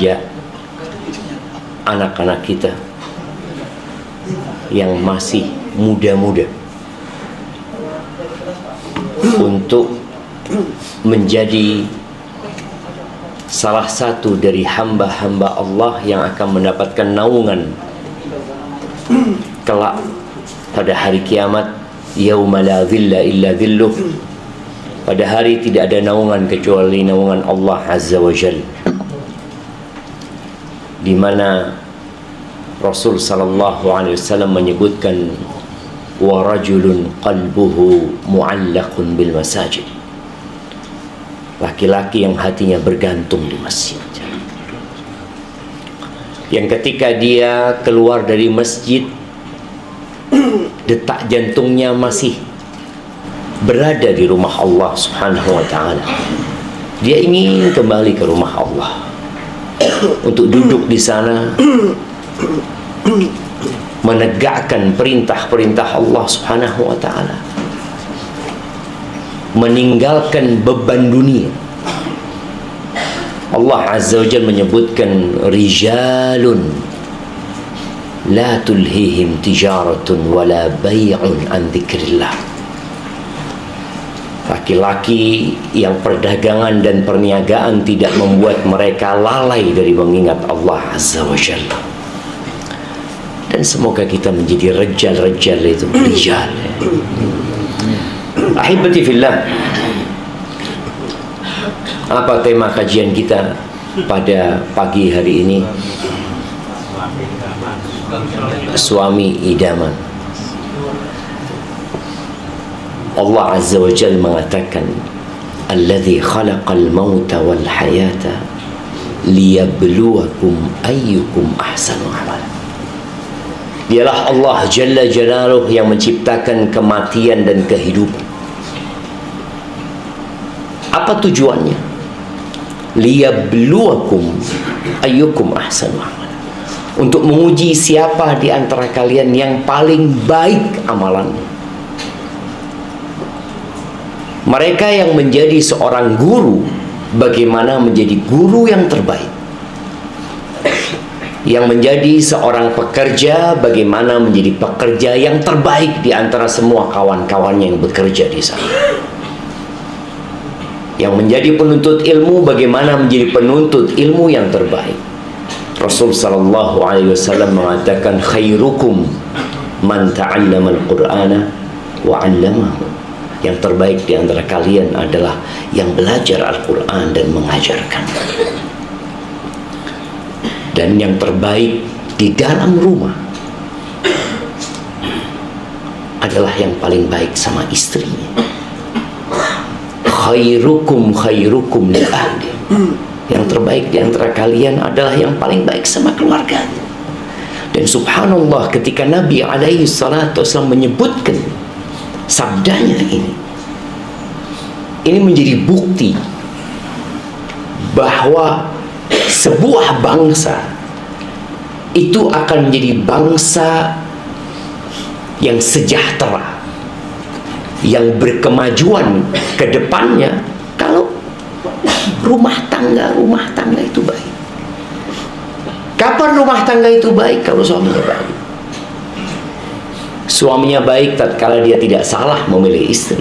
Ya, anak-anak kita yang masih muda-muda untuk menjadi salah satu dari hamba-hamba Allah yang akan mendapatkan naungan kelak pada hari kiamat, yauma la dhilla illa dhilluh, pada hari tidak ada naungan kecuali naungan Allah Azza wa Jalla, di mana Rasul sallallahu alaihi wasallam menyebutkan wa rajulun qalbuhu mu'allaqun bil masajid, laki-laki yang hatinya bergantung di masjid, yang ketika dia keluar dari masjid detak jantungnya masih berada di rumah Allah Subhanahu wa ta'ala. Dia ingin kembali ke rumah Allah untuk duduk di sana menegakkan perintah-perintah Allah Subhanahu wa ta'ala, meninggalkan beban dunia. Allah Azza wa Jalla menyebutkan rijalun la tulhihim tijaratun wala bay'un an dzikrillah, laki-laki yang perdagangan dan perniagaan tidak membuat mereka lalai dari mengingat Allah Azza wa Jalla. Dan semoga kita menjadi rejal-rejal itu, rijal. Ahibati fillah, apa tema kajian kita pada pagi hari ini? Suami idaman. Allah Azza wa Jalla mengatakan, alladzi khalaqal mauta wal hayata liyabluwakum ayyukum ahsanu amala. Dialah Allah Jalla Jalaluh yang menciptakan kematian dan kehidupan. Apa tujuannya? Liyabluwakum ayyukum ahsanu amala, untuk menguji siapa di antara kalian yang paling baik amalannya. Mereka yang menjadi seorang guru, bagaimana menjadi guru yang terbaik. Yang menjadi seorang pekerja, bagaimana menjadi pekerja yang terbaik di antara semua kawan-kawannya yang bekerja di sana. Yang menjadi penuntut ilmu, bagaimana menjadi penuntut ilmu yang terbaik. Rasul sallallahu alaihi wasallam mengatakan, khairukum man ta'allama al-Qur'ana wa 'allamahu. Yang terbaik di antara kalian adalah yang belajar Al-Quran dan mengajarkan. Dan yang terbaik di dalam rumah adalah yang paling baik sama istrinya. Khairukum khairukum li ahli. Yang terbaik di antara kalian adalah yang paling baik sama keluarganya. Dan subhanallah, ketika Nabi alaihi salatu wasallam menyebutkan sabdanya ini menjadi bukti bahwa sebuah bangsa itu akan menjadi bangsa yang sejahtera, yang berkemajuan ke depannya kalau rumah tangga itu baik. Kapan rumah tangga itu baik? Kalau suaminya baik. Suaminya baik tatkala dia tidak salah memilih istri.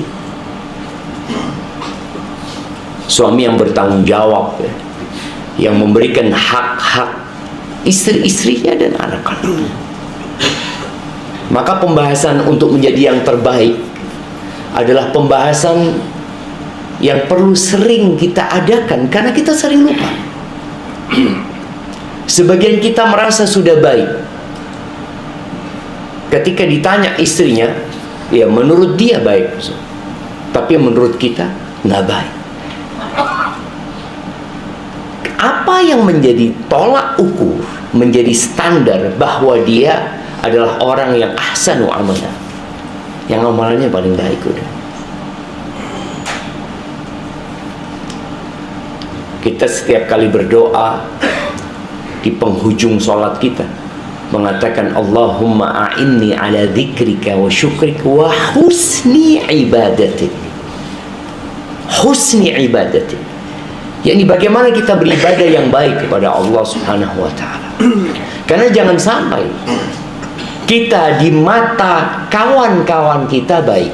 Suami yang bertanggung jawab, yang memberikan hak-hak istri-istrinya dan anak-anaknya. Maka pembahasan untuk menjadi yang terbaik adalah pembahasan yang perlu sering kita adakan, karena kita sering lupa. Sebagian kita merasa sudah baik. Ketika ditanya istrinya, ya menurut dia baik, tapi menurut kita nggak baik. Apa yang menjadi tolak ukur, menjadi standar bahwa dia adalah orang yang ahsanu amalan, yang amalannya paling baik udah. Kita setiap kali berdoa di penghujung sholat kita mengatakan, Allahumma a'inni ala dzikrika wa syukrika wa husni ibadatik. Husni ibadatik. yakni bagaimana kita beribadah yang baik kepada Allah Subhanahu wa taala. Karena jangan sampai kita di mata kawan-kawan kita baik,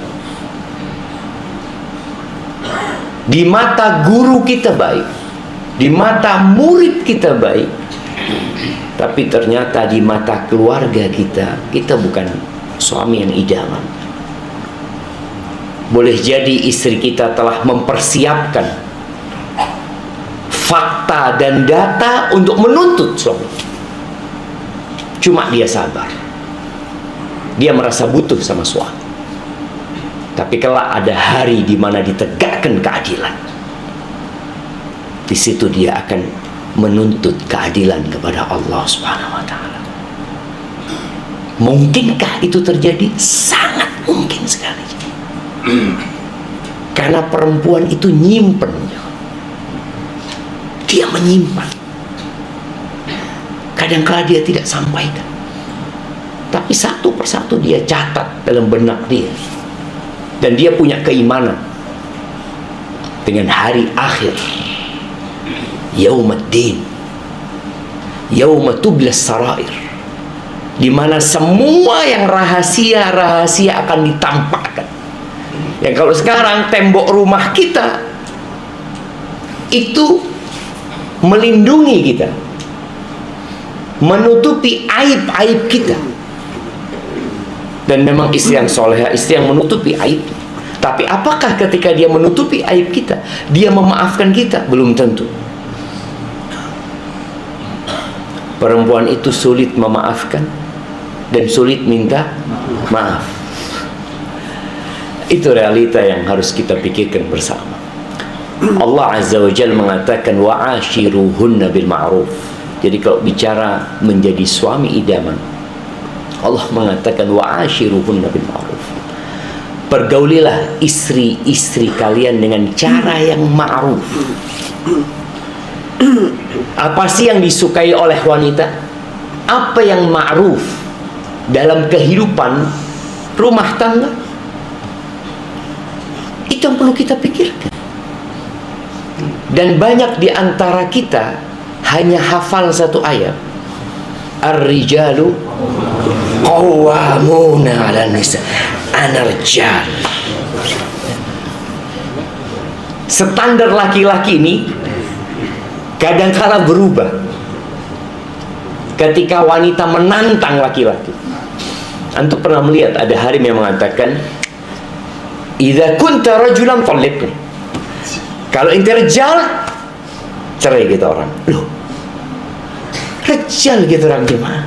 di mata guru kita baik, di mata murid kita baik, tapi ternyata di mata keluarga kita bukan suami yang idaman. Boleh jadi istri kita telah mempersiapkan fakta dan data untuk menuntut suami, cuma dia sabar, dia merasa butuh sama suami. Tapi kelak ada hari di mana ditegakkan keadilan, di situ dia akan menuntut keadilan kepada Allah Subhanahu wa taala. Mungkinkah itu terjadi? Sangat mungkin sekali. Karena perempuan itu nyimpen, dia menyimpan. Kadang-kala dia tidak sampaikan, tapi satu persatu dia catat dalam benak dia. Dan dia punya keimanan dengan hari akhir, Yaumaddin, Yauma tublas sarair, di mana semua yang rahasia-rahasia akan ditampakkan. Yang kalau sekarang tembok rumah kita itu melindungi kita, menutupi aib-aib kita. Dan memang istri yang solehah, istri yang menutupi aib. Tapi apakah ketika dia menutupi aib kita, dia memaafkan kita? Belum tentu. Perempuan itu sulit memaafkan dan sulit minta maaf. Itu realita yang harus kita pikirkan bersama. Allah Azza wa Jalla mengatakan wa'ashiruhunna bil ma'ruf. Jadi kalau bicara menjadi suami idaman, Allah mengatakan wa'ashiruhunna bil ma'ruf. Pergaulilah istri-istri kalian dengan cara yang ma'ruf. Apa sih yang disukai oleh wanita? Apa yang ma'ruf dalam kehidupan rumah tangga? Itu yang perlu kita pikirkan. Dan banyak di antara kita hanya hafal satu ayat, Ar-rijalu qawwamuna 'alan nisa. Anar-rijal. Standar laki-laki ini kadang-kala berubah ketika wanita menantang laki-laki. Antum pernah melihat ada harim yang mengatakan, idza kunta rajulan talliqni. Kalau ente rejal, cerai gitu orang. Loh, rejal gitu orang gimana?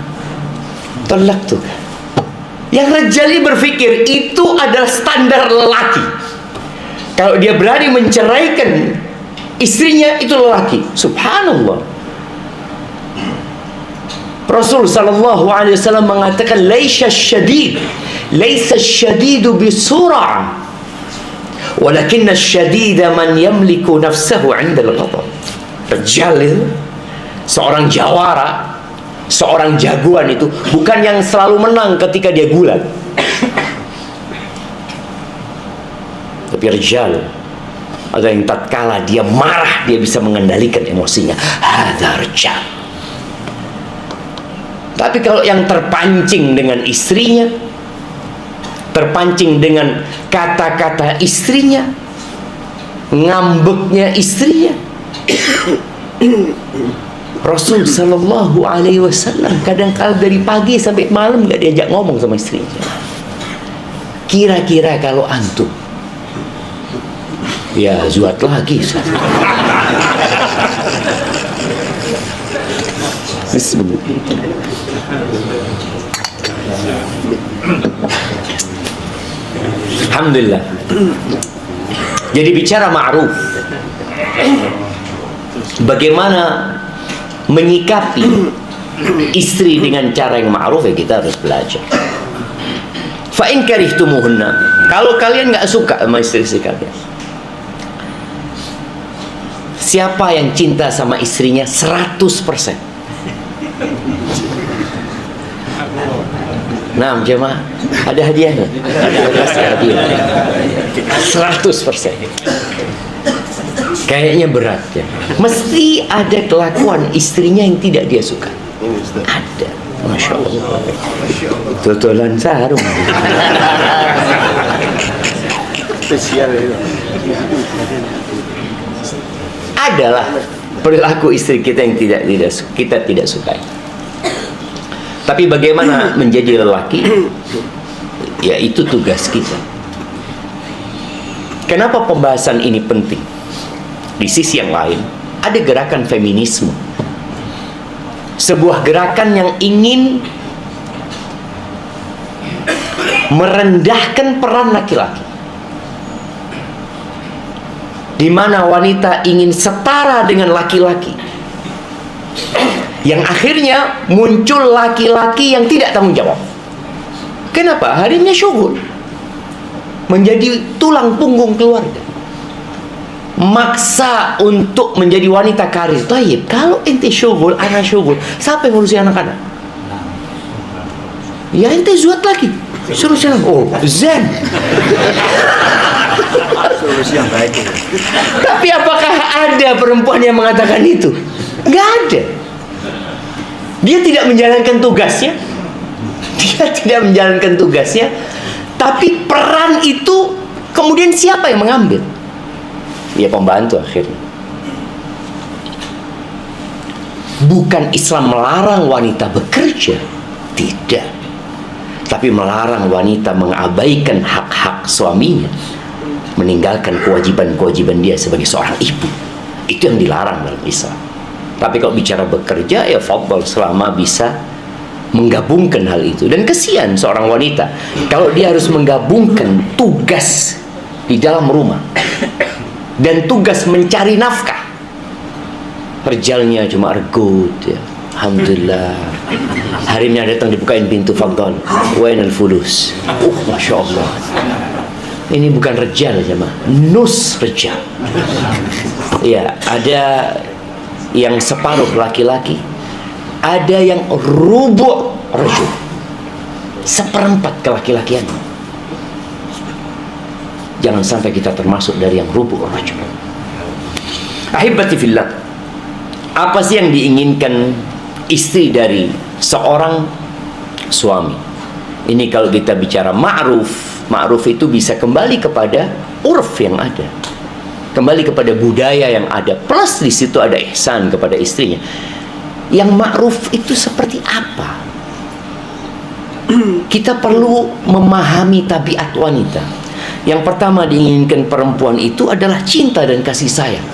Tolak tuh kan. Yang rejal ini berpikir itu adalah standar lelaki. Kalau dia berani menceraikan istrinya, itu lelaki. Subhanallah. Rasul sallallahu alaihi wasallam mengatakan, laisa syadidu bisur'ah, walakinna syadida man yamliku nafsahu 'inda al-ghadab. Rejal itu seorang jawara, seorang jagoan itu bukan yang selalu menang ketika dia gulat, tapi rejal ada yang tatkala dia marah dia bisa mengendalikan emosinya. Hadza rejal. Tapi kalau yang terpancing dengan istrinya, terpancing dengan kata-kata istrinya, ngambeknya istrinya, Rasul sallallahu alaihi wasallam kadang-kala dari pagi sampai malam nggak diajak ngomong sama istrinya. Kira-kira kalau antum, ya zuat lagi. Bismillah. Alhamdulillah. Jadi bicara ma'ruf, bagaimana menyikapi istri dengan cara yang ma'ruf, ya kita harus belajar. Fa in karihtumuhunna, kalau kalian nggak suka sama istri-istri kalian. Siapa yang cinta sama istrinya 100%? Nah, jemaah, ada hadiah nggak? Ada hadiah 100%. Kayaknya berat ya. Mesti ada kelakuan istrinya yang tidak dia suka. Ada. Masya Allah. Tutulan sarung. Spesial itu. Adalah perilaku istri kita yang kita tidak sukai. Tapi bagaimana menjadi lelaki? Ya itu tugas kita. Kenapa pembahasan ini penting? Di sisi yang lain, ada gerakan feminisme. Sebuah gerakan yang ingin merendahkan peran laki-laki, di mana wanita ingin setara dengan laki-laki, yang akhirnya muncul laki-laki yang tidak tanggung jawab. Kenapa? Harinya syukur, menjadi tulang punggung keluarga, maksa untuk menjadi wanita karir. Taib, kalau ente syukur, anak syukur, siapa yang ngurusin anak-anak? Ya ente zuat lagi, suruh jalan. Oh, zen. Solusi yang baik. Tapi apakah ada perempuan yang mengatakan itu? Nggak ada. Dia tidak menjalankan tugasnya. Dia tidak menjalankan tugasnya. Tapi peran itu kemudian siapa yang mengambil? Ya pembantu akhirnya. Bukan Islam melarang wanita bekerja, tidak. Tapi melarang wanita mengabaikan hak-hak suaminya, meninggalkan kewajiban-kewajiban dia sebagai seorang ibu. Itu yang dilarang dalam Islam. Tapi kalau bicara bekerja, ya fadhal, selama bisa menggabungkan hal itu. Dan kesian seorang wanita kalau dia harus menggabungkan tugas di dalam rumah dan tugas mencari nafkah. Kerjanya cuma regut ya. Alhamdulillah, hari ini datang dibukain pintu, fadhal, wainal fulus. Masya Allah. Ini bukan rejal jemaah, nus rejal. Ya, ada yang separuh laki-laki, ada yang rubu' rajul, seperempat kelaki-lakian. Jangan sampai kita termasuk dari yang rubu' rajul. Ahibati fillah, apa sih yang diinginkan istri dari seorang suami? Ini kalau kita bicara ma'ruf, ma'ruf itu bisa kembali kepada urf yang ada, kembali kepada budaya yang ada, plus di situ ada ihsan kepada istrinya. Yang ma'ruf itu seperti apa? Kita perlu memahami tabiat wanita. Yang pertama diinginkan perempuan itu adalah cinta dan kasih sayang.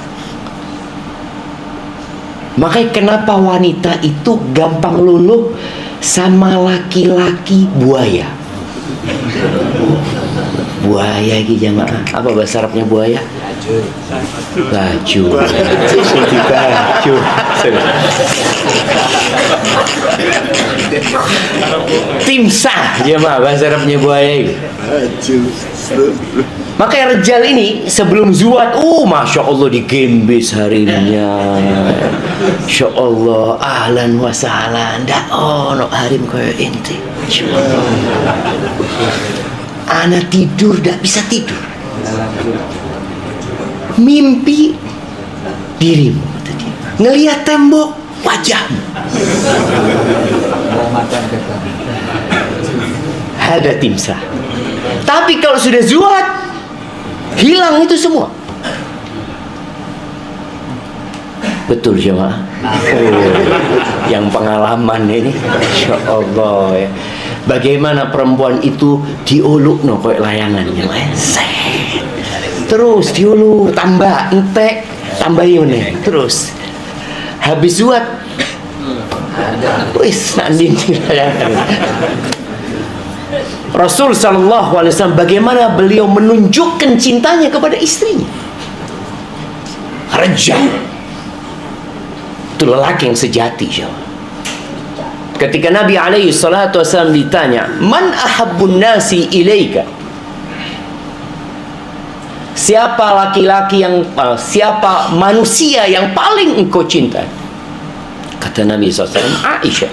Makanya kenapa wanita itu gampang luluh sama laki-laki buaya. Buaya gitu jamaah. Apa bahasa Arabnya buaya? Baju. Seperti baju. Timsah jamaah bahasa Arabnya buaya. Baju. Makanya rejal ini sebelum zuat, masya Allah digembes harinya. Masya Allah, ahlan wa sahlan. Ndak ono harim kaya ente. Masya Allah. Ana tidur ndak bisa tidur. Mimpi dirimu, kata dia. Ngelihat tembok wajahmu. Ada timsah. Tapi kalau sudah zuat, hilang itu semua. Betul jemaah. Yang pengalaman ini, Insya Allah ya. Bagaimana perempuan itu diuluk no kayak layangan jemaah. Terus diulur, tambah entek, tambahin nih, terus habis zuat, wis nanding layangan. Rasul sallallahu alaihi wasallam bagaimana beliau menunjukkan cintanya kepada istrinya. Rejal itu lelaki yang sejati. Ketika Nabi alaihi salatu wasallam ditanya, "Man ahabbun nasi ilaika?" Siapa laki-laki yang siapa manusia yang paling engkau cintai? Kata Nabi SAW, Aisyah.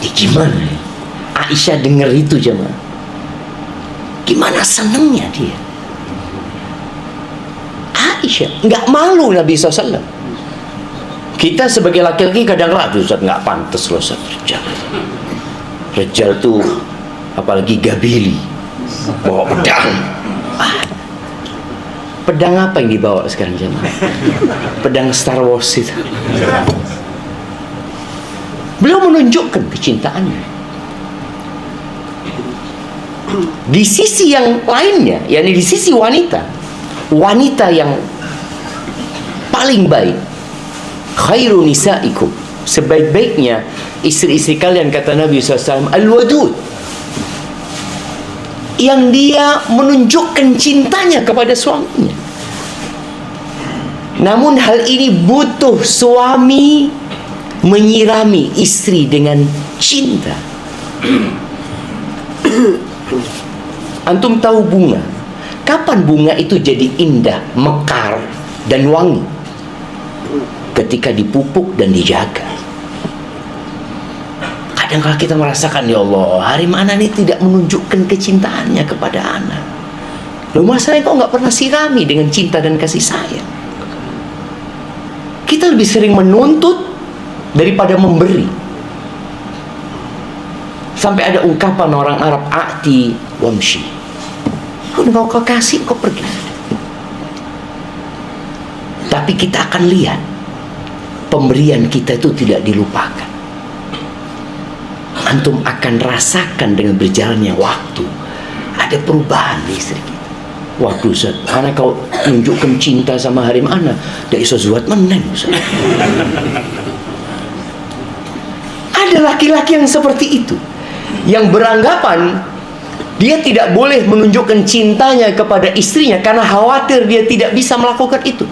Gimana? Aisyah dengar itu jemaah. Gimana senangnya dia. Aisyah. Nggak malu Nabi SAW. Kita sebagai laki-laki kadang ragu, Ustaz, nggak pantas loh Ustaz Rijal. Rijal tuh apalagi gabili, bawa pedang. Pedang apa yang dibawa sekarang jemaah? Pedang Star Wars itu. Beliau menunjukkan kecintaannya. Di sisi yang lainnya, yakni di sisi wanita, wanita yang paling baik, khairu nisaikum, sebaik-baiknya istri-istri kalian, kata Nabi SAW, al-wadud, yang dia menunjukkan cintanya kepada suaminya. Namun hal ini butuh suami menyirami istri dengan cinta. Antum tahu bunga? Kapan bunga itu jadi indah, mekar, dan wangi? Ketika dipupuk dan dijaga. Kadang-kadang kita merasakan, ya Allah, hari mana ini tidak menunjukkan kecintaannya kepada anak. Loh, masalahnya kok nggak pernah sirami dengan cinta dan kasih sayang? Kita lebih sering menuntut daripada memberi. Sampai ada ungkapan orang Arab, a'ti wamshi. Kalau kau kasih, kau pergi. Tapi kita akan lihat pemberian kita itu tidak dilupakan. Antum akan rasakan dengan berjalannya waktu ada perubahan di istri kita. Waduh Ustaz, karena kau tunjukkan cinta sama harim anak, dah iso zuat menen Ustaz. Ada laki-laki yang seperti itu, yang beranggapan dia tidak boleh menunjukkan cintanya kepada istrinya karena khawatir dia tidak bisa melakukan itu.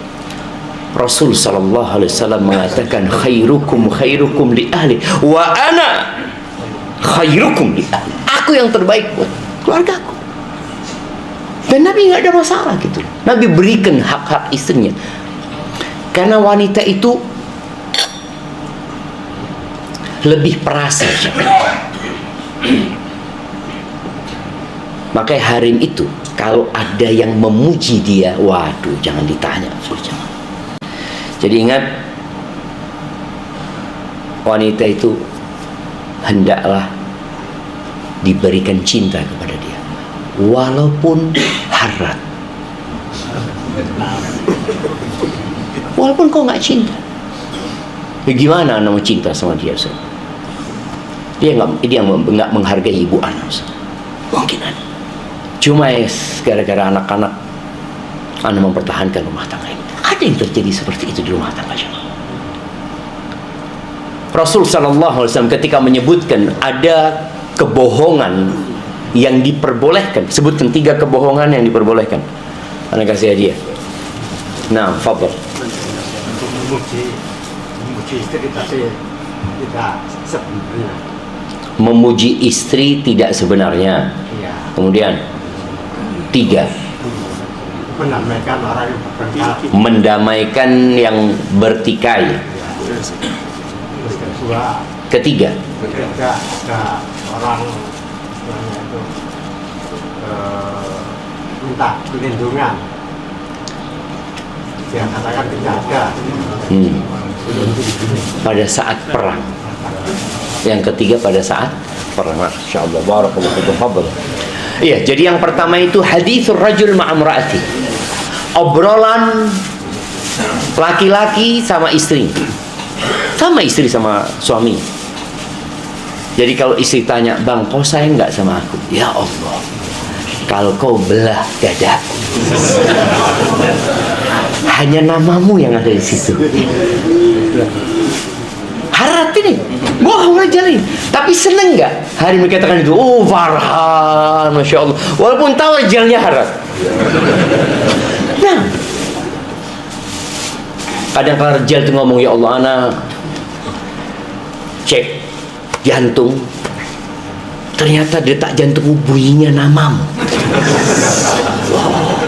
Rasul sallallahu alaihi wasallam mengatakan, khairukum khairukum li ahli wa ana khairukum li ahli. Aku yang terbaik buat keluargaku. Dan Nabi nggak ada masalah gitu. Nabi berikan hak-hak istrinya. Karena wanita itu lebih perasa. Makanya harim itu kalau ada yang memuji dia, waduh, jangan ditanya. Jadi ingat, wanita itu hendaklah diberikan cinta kepada dia, walaupun harat, walaupun kau nggak cinta. Bagaimana anak mau cinta sama dia, Ustaz? Dia nggak menghargai ibu anak, Ustaz. Mungkin ada. Cuma gara-gara anak-anak anak mempertahankan rumah tangga ini. Ada yang terjadi seperti itu di rumah tangga. Rasul sallallahu alaihi wasallam ketika menyebutkan ada kebohongan yang diperbolehkan, sebutkan 3 kebohongan yang diperbolehkan. Anak kasih hadiah. Nah, fadhil. Memuji istri tapi tidak sebenarnya. Memuji istri tidak sebenarnya. Iya. Kemudian 3, Mendamaikan orang yang bertengkar. mendamaikan yang bertikai. Terus kedua, Ketiga, ada orang yang itu minta perlindungan. Dia katakan tidak ada. pada saat perang. Yang ketiga pada saat perang. Masya Allah, barakallahu fikum, fadhil. Iya, jadi yang pertama itu hadithur rajul ma'amra'ati, obrolan laki-laki sama istri, sama istri sama suami. Jadi kalau istri tanya, bang, kau sayang nggak sama aku? Ya Allah, kalau kau belah dadaku, hanya namamu yang ada di situ. Harat ini, bohong aja nih. Tapi seneng nggak hari mereka katakan itu? Oh, Farhan, masya Allah. Walaupun tahu ajalnya harat. Nah, kadang kalau rejal itu ngomong, ya Allah, anak cek jantung, ternyata detak jantung bunyinya namamu. Wow.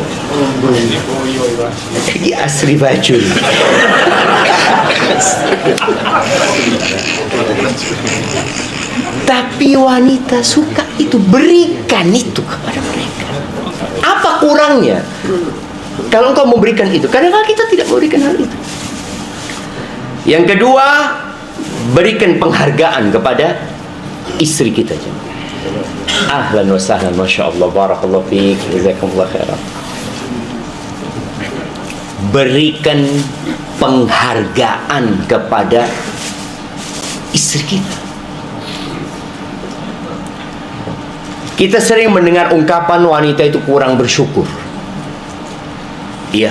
Ini asli baju. Tapi wanita suka itu, berikan itu kepada mereka. Apa kurangnya? Kalau engkau memberikan itu, kadang-kadang kita tidak memberikan hal itu. Yang kedua, berikan penghargaan kepada istri kita. Ahlan wa sahlan, Masya Allah, barakallahu fiik, jazakumullah khairan. Berikan penghargaan kepada istri kita. Kita sering mendengar ungkapan wanita itu kurang bersyukur. Iya.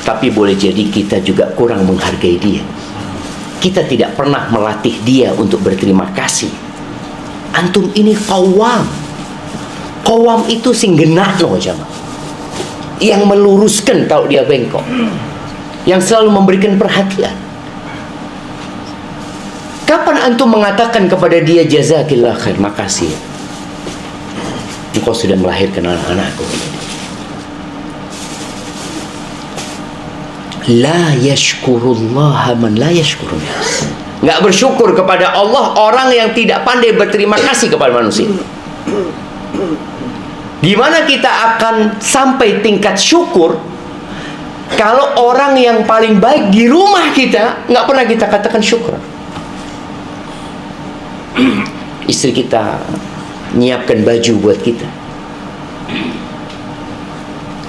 Tapi boleh jadi kita juga kurang menghargai dia. Kita tidak pernah melatih dia untuk berterima kasih. Antum ini qawwam. Qawwam itu sing genakno jamaah. Yang meluruskan kalau dia bengkok. Yang selalu memberikan perhatian. Kapan antum mengatakan kepada dia jazakillah khair, makasih. Engkau sudah melahirkan anak-anakku. La yashkurullaha man la yashkurun nas. Nggak bersyukur kepada Allah orang yang tidak pandai berterima kasih kepada manusia. Gimana kita akan sampai tingkat syukur kalau orang yang paling baik di rumah kita nggak pernah kita katakan syukur? Istri kita nyiapkan baju buat kita,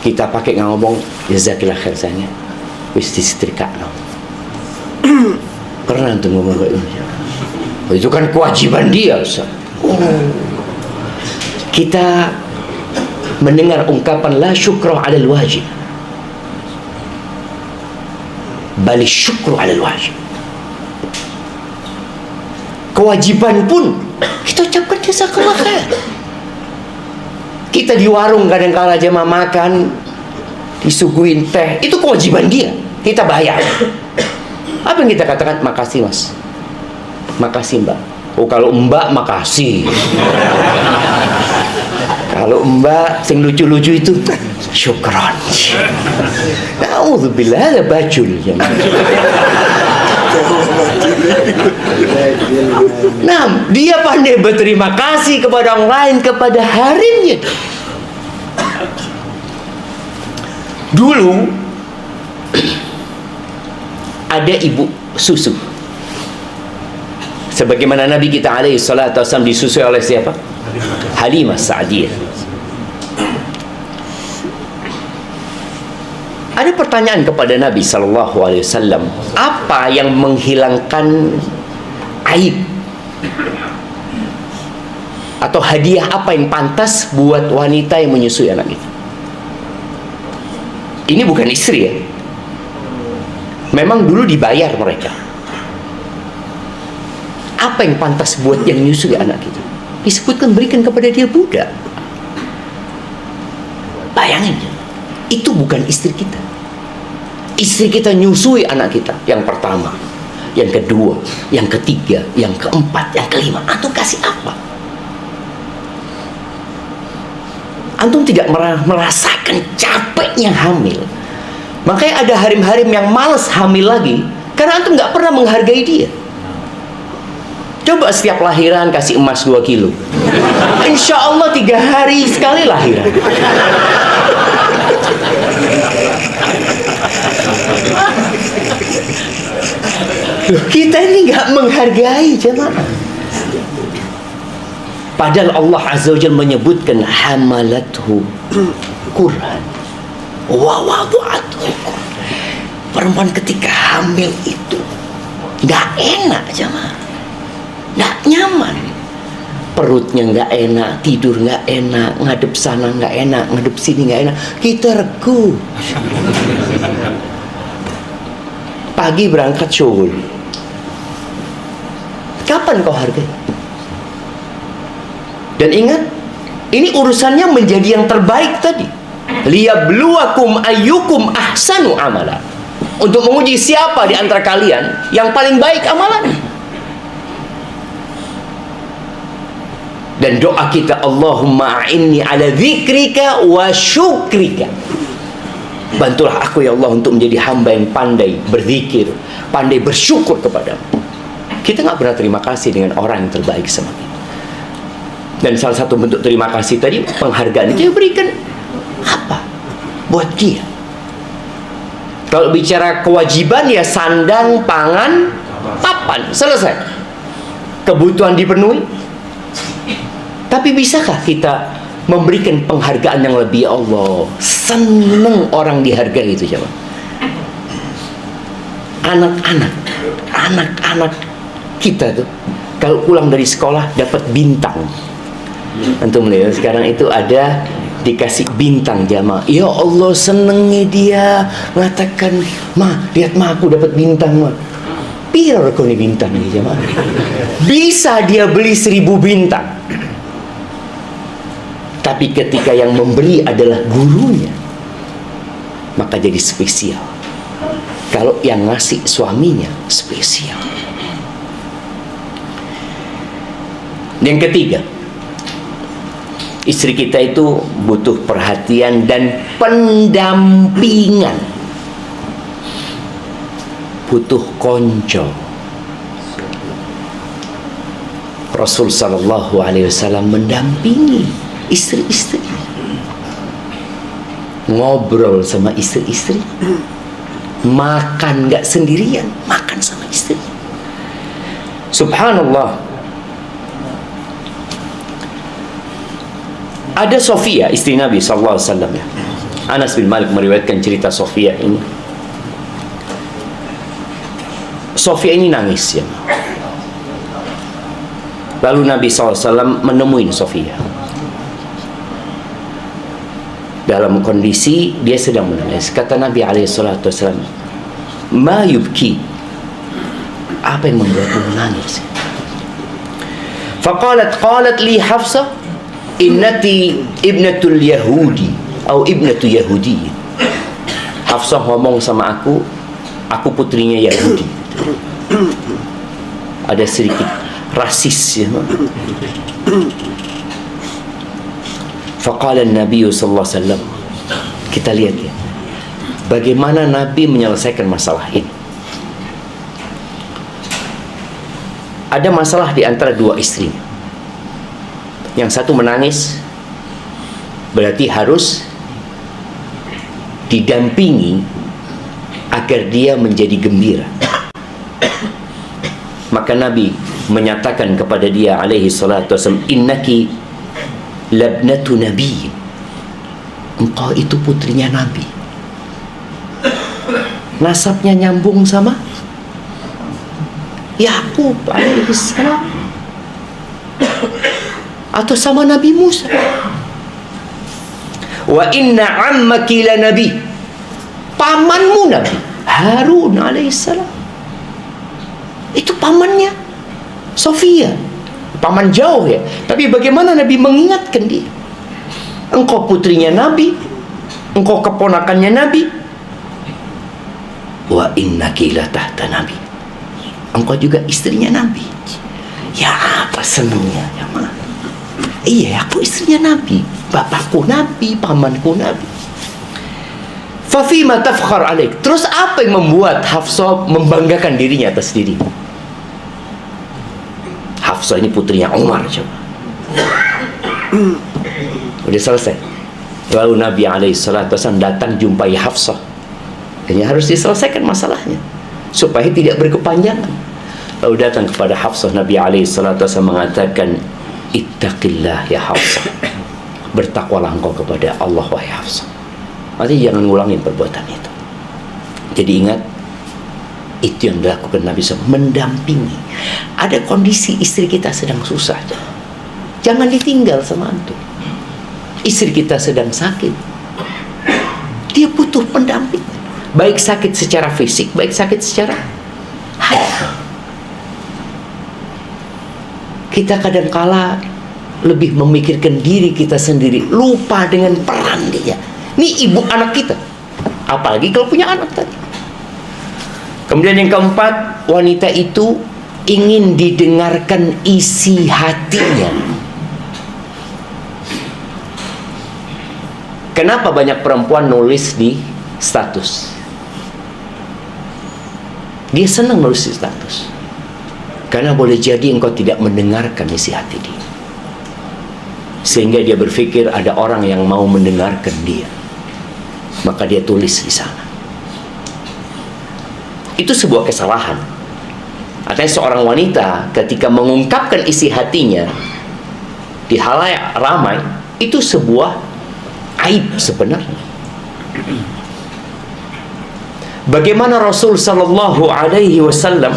kita pakai ngomong jazakillah khair sayang, wis disetrika no. Pernah tuh ngomong kayak gitu. Oh, itu kan kewajiban dia, Ustaz. Oh. Kita mendengar ungkapan la syukru 'alal wajib, bal syukru 'alal wajib. Kewajiban pun kita ucapkan jazakallah khair. Kita di warung kadang-kala jemaah makan, disuguhin teh, itu kewajiban dia, kita bayar. Apa yang kita katakan? Makasih mas, makasih mbak. Oh kalau mbak makasih. Kalau mbak sing lucu-lucu itu syukran. Na'udzubillah, ada bacul. Nah, dia pandai berterima kasih kepada orang lain, kepada harimnya. Dulu ada ibu susu. Sebagaimana Nabi kita alaihi salatu wasallam disusui oleh siapa? Halimah Sa'diyah. Ada pertanyaan kepada Nabi sallallahu alaihi wasallam, apa yang menghilangkan aib? Atau hadiah apa yang pantas buat wanita yang menyusui anak kita? Ini bukan istri ya. Memang dulu dibayar mereka. Apa yang pantas buat yang menyusui anak kita? Disebutkan berikan kepada dia budak. Bayangin, itu bukan istri kita. Istri kita nyusui anak kita yang pertama, yang kedua, yang ketiga, yang keempat, yang kelima. Antum kasih apa? Antum tidak merasakan capeknya hamil. Makanya ada harim-harim yang malas hamil lagi karena antum nggak pernah menghargai dia. Coba setiap lahiran kasih emas 2 kilo. Insya Allah 3 hari sekali lahiran. Kita ini nggak menghargai jemaah. Padahal Allah Azza wa Jalla menyebutkan hamalathu Quran wa wada'athu. Perempuan ketika hamil itu nggak enak jemaah, nggak nyaman. Perutnya nggak enak, tidur nggak enak, ngadep sana nggak enak, ngadep sini nggak enak. Kita regu. Pagi berangkat syughul. Kapan kau hargai? Dan ingat, ini urusannya menjadi yang terbaik tadi. Liyabluwakum ayyukum ahsanu amala. Untuk menguji siapa di antara kalian yang paling baik amalan. Dan doa kita, Allahumma a'inni ala dzikrika wa syukrika. Bantulah aku ya Allah untuk menjadi hamba yang pandai berzikir, pandai bersyukur kepadamu. Kita nggak pernah terima kasih dengan orang yang terbaik sama kita. Dan salah satu bentuk terima kasih tadi, penghargaan itu berikan apa? buat dia. Kalau bicara kewajiban ya sandang, pangan, papan, selesai. Kebutuhan dipenuhi. Tapi bisakah kita memberikan penghargaan yang lebih? Ya Allah, seneng orang dihargai itu coba. Anak-anak kita tuh kalau pulang dari sekolah dapat bintang. Antum lihat sekarang itu ada dikasih bintang jamaah. Ya Allah, senengnya dia mengatakan, "Ma, lihat ma, aku dapat bintang ma." Pira kau ni bintang ni jamaah? Bisa dia beli 1000 bintang. Tapi ketika yang memberi adalah gurunya, maka jadi spesial. Kalau yang ngasih suaminya, spesial. Yang ketiga, istri kita itu butuh perhatian dan pendampingan, butuh konco. Rasul sallallahu alaihi wasallam mendampingi istri-istri, ngobrol sama istri-istri, makan nggak sendirian, makan sama istri. Subhanallah. Ada Sofia, istri Nabi sallallahu alaihi wasallam ya. Anas bin Malik meriwayatkan cerita Sofia ini. Sofia ini nangis ya. Lalu Nabi SAW menemui Sofia dalam kondisi dia sedang menangis. Kata Nabi SAW, "Ma yubki?" Apa yang membuatmu menangis? Qalat li Hafsah, "Innati ibnatul Yahudi atau ibnatu Yahudi." Hafsah ngomong sama aku putrinya Yahudi. Ada sedikit rasis ya. Faqala Nabi sallallahu alaihi wasallam, kita lihat ya, bagaimana Nabi menyelesaikan masalah ini. Ada masalah di antara dua istri. Yang satu menangis, berarti harus didampingi agar dia menjadi gembira. Maka Nabi menyatakan kepada dia alaihi salatu wasallam, "Innaki labnatu nabi." Engkau itu putrinya Nabi. Nasabnya nyambung sama Yakub alaihi salam atau sama Nabi Musa. Wa inna ammaki la nabi. Pamanmu Nabi Harun alaihissalam. Itu pamannya Sofia, paman jauh ya. Tapi bagaimana Nabi mengingatkan dia? Engkau putrinya Nabi, engkau keponakannya Nabi. Wa innaki la tahta Nabi. Engkau juga istrinya Nabi. Ya apa senangnya ya ma? Iya, aku istrinya Nabi, bapakku Nabi, pamanku Nabi. Fafima tafkhar alaik. Terus apa yang membuat Hafsah membanggakan dirinya atas diri? Hafsah ini putrinya Umar coba. Udah selesai. Lalu Nabi SAW datang jumpai Hafsah. Ini harus diselesaikan masalahnya supaya tidak berkepanjangan. Lalu datang kepada Hafsah, Nabi SAW mengatakan, "Ittaqillah ya Hafsah." Bertakwalah engkau kepada Allah wahai Hafsah. Artinya jangan ngulangin perbuatan itu. Jadi ingat, itu yang dilakukan Nabi SAW, mendampingi. Ada kondisi istri kita sedang susah, jangan ditinggal sama antum. Istri kita sedang sakit, dia butuh pendamping. Baik sakit secara fisik, baik sakit secara hati. Kita kadangkala lebih memikirkan diri kita sendiri, lupa dengan peran dia. Ini ibu anak kita, apalagi kalau punya anak tadi. Kemudian yang keempat, wanita itu ingin didengarkan isi hatinya. Kenapa banyak perempuan nulis di status? Dia senang nulis di status karena boleh jadi engkau tidak mendengarkan isi hati dia, sehingga dia berpikir ada orang yang mau mendengarkan dia. Maka dia tulis di sana. Itu sebuah kesalahan. Artinya seorang wanita ketika mengungkapkan isi hatinya di halayak ramai, itu sebuah aib sebenarnya. Bagaimana Rasul sallallahu alaihi wasallam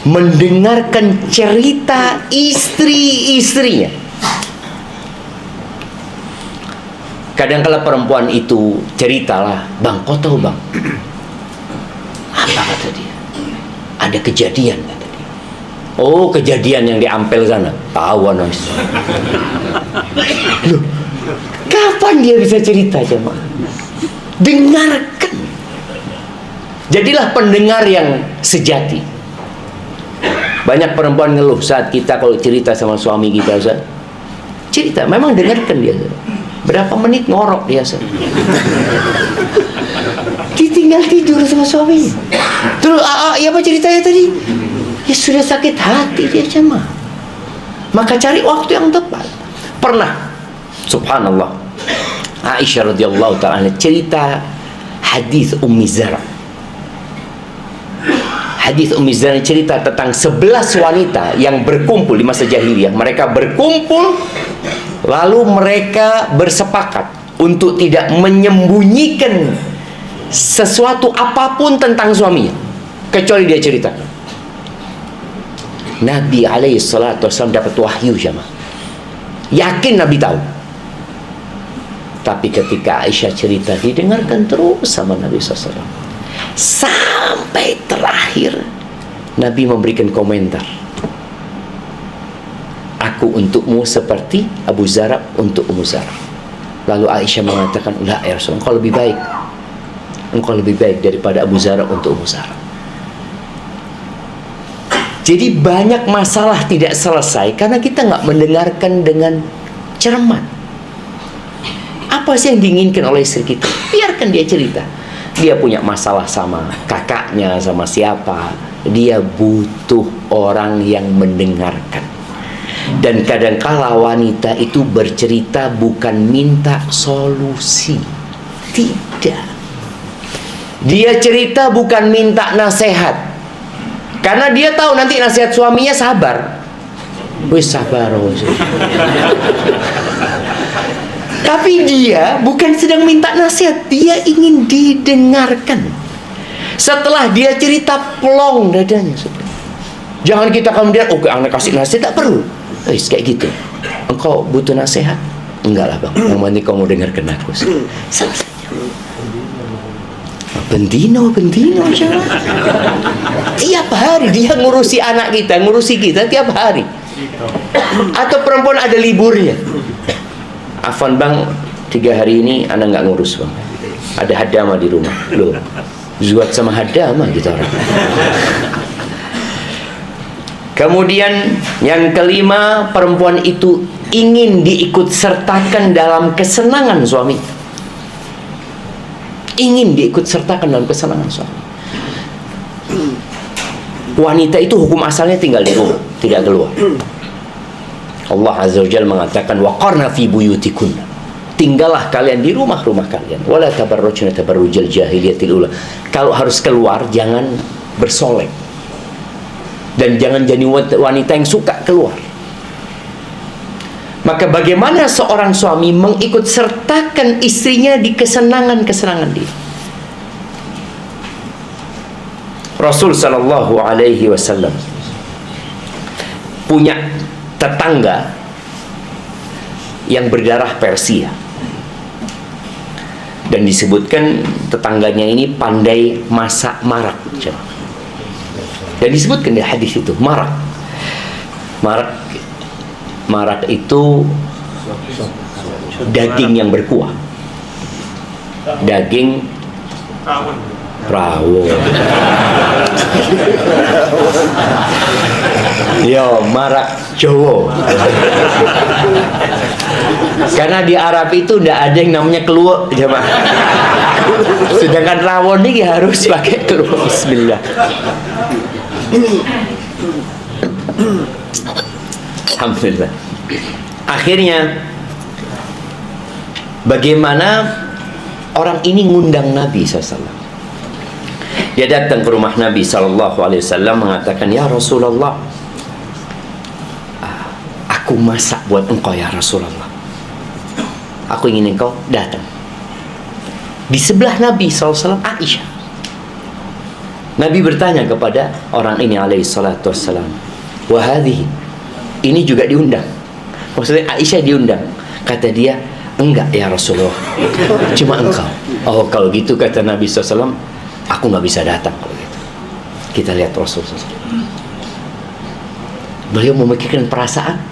mendengarkan cerita istri-istrinya. Kadang-kala perempuan itu ceritalah, "Bang, kau tahu bang, apa kata dia? Ada kejadian kata dia." "Oh, kejadian yang di Ampel sana." "Tahu anak." Loh, kapan dia bisa cerita jemaah? Dengarkan. Jadilah pendengar yang sejati. Banyak perempuan ngeluh saat kita kalau cerita sama suami kita, Ustaz. Cerita, memang dengarkan dia. Berapa menit ngorok dia, Ustaz. Ditinggal tidur sama suaminya. Terus, ya apa ceritanya tadi? Ya sudah sakit hati dia jemaah. Maka cari waktu yang tepat. Pernah, subhanallah, Aisyah radhiyallahu ta'ala cerita hadis Ummi Zara. Hadis Ummi Zara cerita tentang 11 wanita yang berkumpul di masa jahiliyah. Mereka berkumpul, lalu mereka bersepakat untuk tidak menyembunyikan sesuatu apapun tentang suaminya, kecuali dia ceritakan. Nabi alaihi salatu wasallam dapat wahyu jemaah. Yakin Nabi tahu. Tapi ketika Aisyah cerita, didengarkan terus sama Nabi SAW. Sampai terakhir Nabi memberikan komentar, "Aku untukmu seperti Abu Zara untuk Ummu Zara." Lalu Aisyah mengatakan, "La ya Rasul, engkau lebih baik. Engkau lebih baik daripada Abu Zara untuk Ummu Zara." Jadi banyak masalah tidak selesai karena kita nggak mendengarkan dengan cermat. Apa sih yang diinginkan oleh istri kita? Biarkan dia cerita. Dia punya masalah sama kakaknya, sama siapa. Dia butuh orang yang mendengarkan. Dan kadangkala wanita itu bercerita bukan minta solusi. Tidak. Dia cerita bukan minta nasihat. Karena dia tahu nanti nasihat suaminya sabar. Wis sabar. Tapi dia bukan sedang minta nasihat, dia ingin didengarkan. Setelah dia cerita, plong dadanya. Jangan kita kemudian, oke, anak kasih nasihat, tak perlu. Kayak gitu. Engkau butuh nasihat? Enggak lah bang, yang penting kau mau dengarkan aku. Selesai. Bendino tiap hari dia ngurusi anak kita, ngurusi kita tiap hari. Atau perempuan ada liburnya, "Afwan bang, 3 hari ini anak nggak ngurus bang, ada hadama di rumah." Loh, zuat sama hadama gitu orang. Kemudian yang kelima, perempuan itu ingin diikut sertakan dalam kesenangan suami. Ingin diikut sertakan dalam kesenangan suami. Wanita itu hukum asalnya tinggal di rumah, tidak keluar. Allah Azza wa Jalla mengatakan, "Waqarna fi buyutikunna." Tinggallah kalian di rumah-rumah kalian. Wala tabarrujna tabarrujal jahiliyatil ula. Kalau harus keluar, jangan bersolek. Dan jangan jadi wanita yang suka keluar. Maka bagaimana seorang suami mengikut sertakan istrinya di kesenangan-kesenangan dia? Rasul sallallahu alaihi wasallam punya tetangga yang berdarah Persia. Dan disebutkan tetangganya ini pandai masak marak. Dan disebutkan di hadis itu, marak itu daging yang berkuah, daging rawon. Yo, marak Jawa. Karena di Arab itu tidak ada yang namanya keluak, jemaah. Sedangkan rawon ini harus pakai keluak. Bismillah. Alhamdulillah. Akhirnya, bagaimana Orang ini ngundang Nabi SAW. Dia datang ke rumah Nabi SAW mengatakan, "Ya Rasulullah, aku masak buat engkau ya Rasulullah. Aku ingin engkau datang." Di sebelah Nabi SAW Aisyah. Nabi bertanya kepada orang ini alaihi salatu wassalam, "Wahadhihi, ini juga diundang?" Maksudnya Aisyah diundang. Kata dia, "Enggak ya Rasulullah, cuma engkau." "Oh kalau gitu," kata Nabi SAW, "aku nggak bisa datang kalau gitu." Kita lihat Rasulullah SAW. Beliau memikirkan perasaan.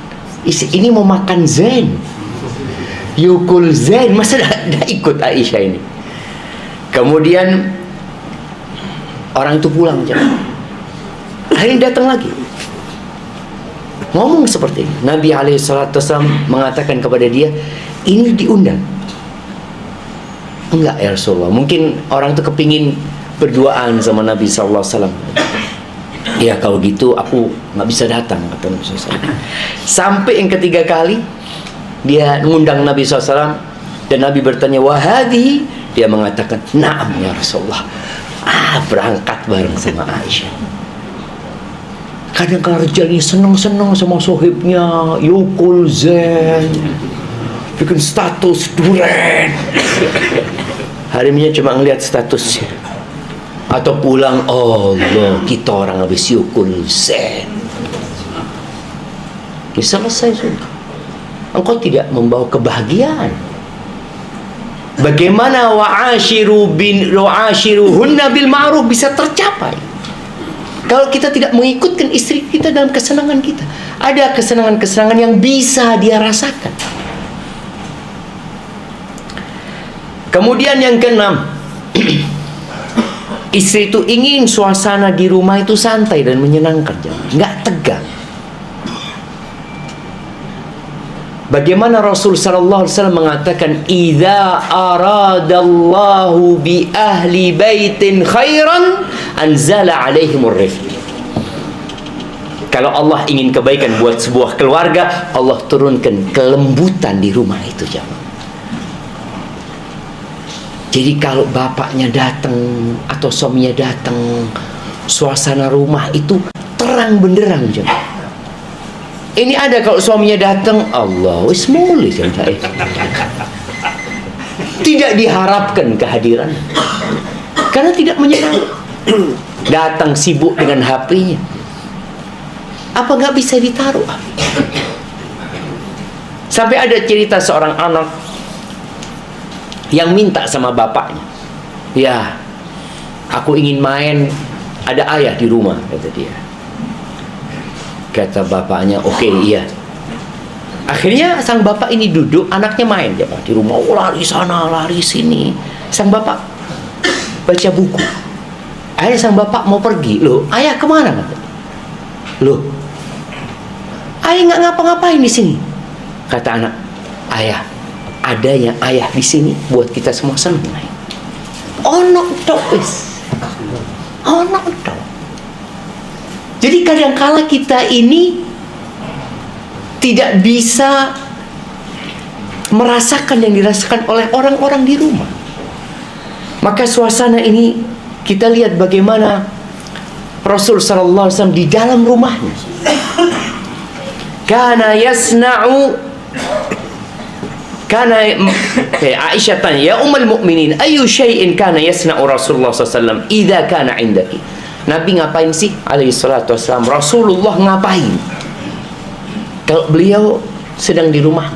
Ini mau makan Zain, yukul Zain, masa dah ikut Aisyah ini. Kemudian orang itu pulang aja. Akhirnya datang lagi, ngomong seperti ini. Nabi SAW mengatakan kepada dia, "Ini diundang?" "Enggak ya Rasulullah." Mungkin orang itu kepingin berduaan sama Nabi SAW. "Ya kalau gitu aku nggak bisa datang," kata Nabi SAW. Sampai yang ketiga kali dia mengundang Nabi SAW dan Nabi bertanya, "Wahadi?" Dia mengatakan, "Na'am ya Rasulullah." Berangkat bareng sama Aisyah. Kadang-kadang Rijal ini senang-senang sama sohibnya, yukul Zain, bikin status duren. Hari ini cuma ngeliat statusnya. Atau pulang, Allah, kita orang habis yukul Zain. Ya selesai sudah. Engkau tidak membawa kebahagiaan. Bagaimana wa'ashiruhunna bil ma'ruf bisa tercapai kalau kita tidak mengikutkan istri kita dalam kesenangan kita? Ada kesenangan-kesenangan yang bisa dia rasakan. Kemudian yang keenam, istri itu ingin suasana di rumah itu santai dan menyenangkan, nggak tegang. Bagaimana Rasul sallallahu alaihi wasallam mengatakan, "Idza aradallahu bi ahli baitin khairan anzala alaihimur rifq." Kalau Allah ingin kebaikan buat sebuah keluarga, Allah turunkan kelembutan di rumah itu, jemaah. Jadi kalau bapaknya datang atau suaminya datang, suasana rumah itu terang benderang, jemaah. Ini ada kalau suaminya datang, Allah wis mulai saja. Tidak diharapkan kehadiran, karena tidak menyenangkan. Datang sibuk dengan HP-nya. Apa nggak bisa ditaruh? Sampai ada cerita seorang anak yang minta sama bapaknya, "Ya, aku ingin main, ada ayah di rumah," kata dia. Kata bapaknya, "Oke, iya." Akhirnya sang bapak ini duduk, anaknya main ya, di rumah, lari sana, lari sini. Sang bapak baca buku. Akhirnya sang bapak mau pergi. "Loh, ayah kemana?" Kata. "Loh, ayah nggak ngapa-ngapain di sini." Kata anak, "Ayah, adanya ayah di sini buat kita semua senang." Ono tok wis. Ono tok. Jadi kadang-kala kita ini tidak bisa merasakan yang dirasakan oleh orang-orang di rumah. Maka suasana ini kita lihat bagaimana Rasul sallallahu alaihi wasallam di dalam rumahnya. Aisyah tanya, "Ya ummul mukminin, ayu syai'in kana yasna'u Rasulullah sallallahu alaihi wasallam idza kana 'indaki?" Nabi ngapain sih alaihi salatu wassalam? Rasulullah ngapain kalau beliau sedang di rumah?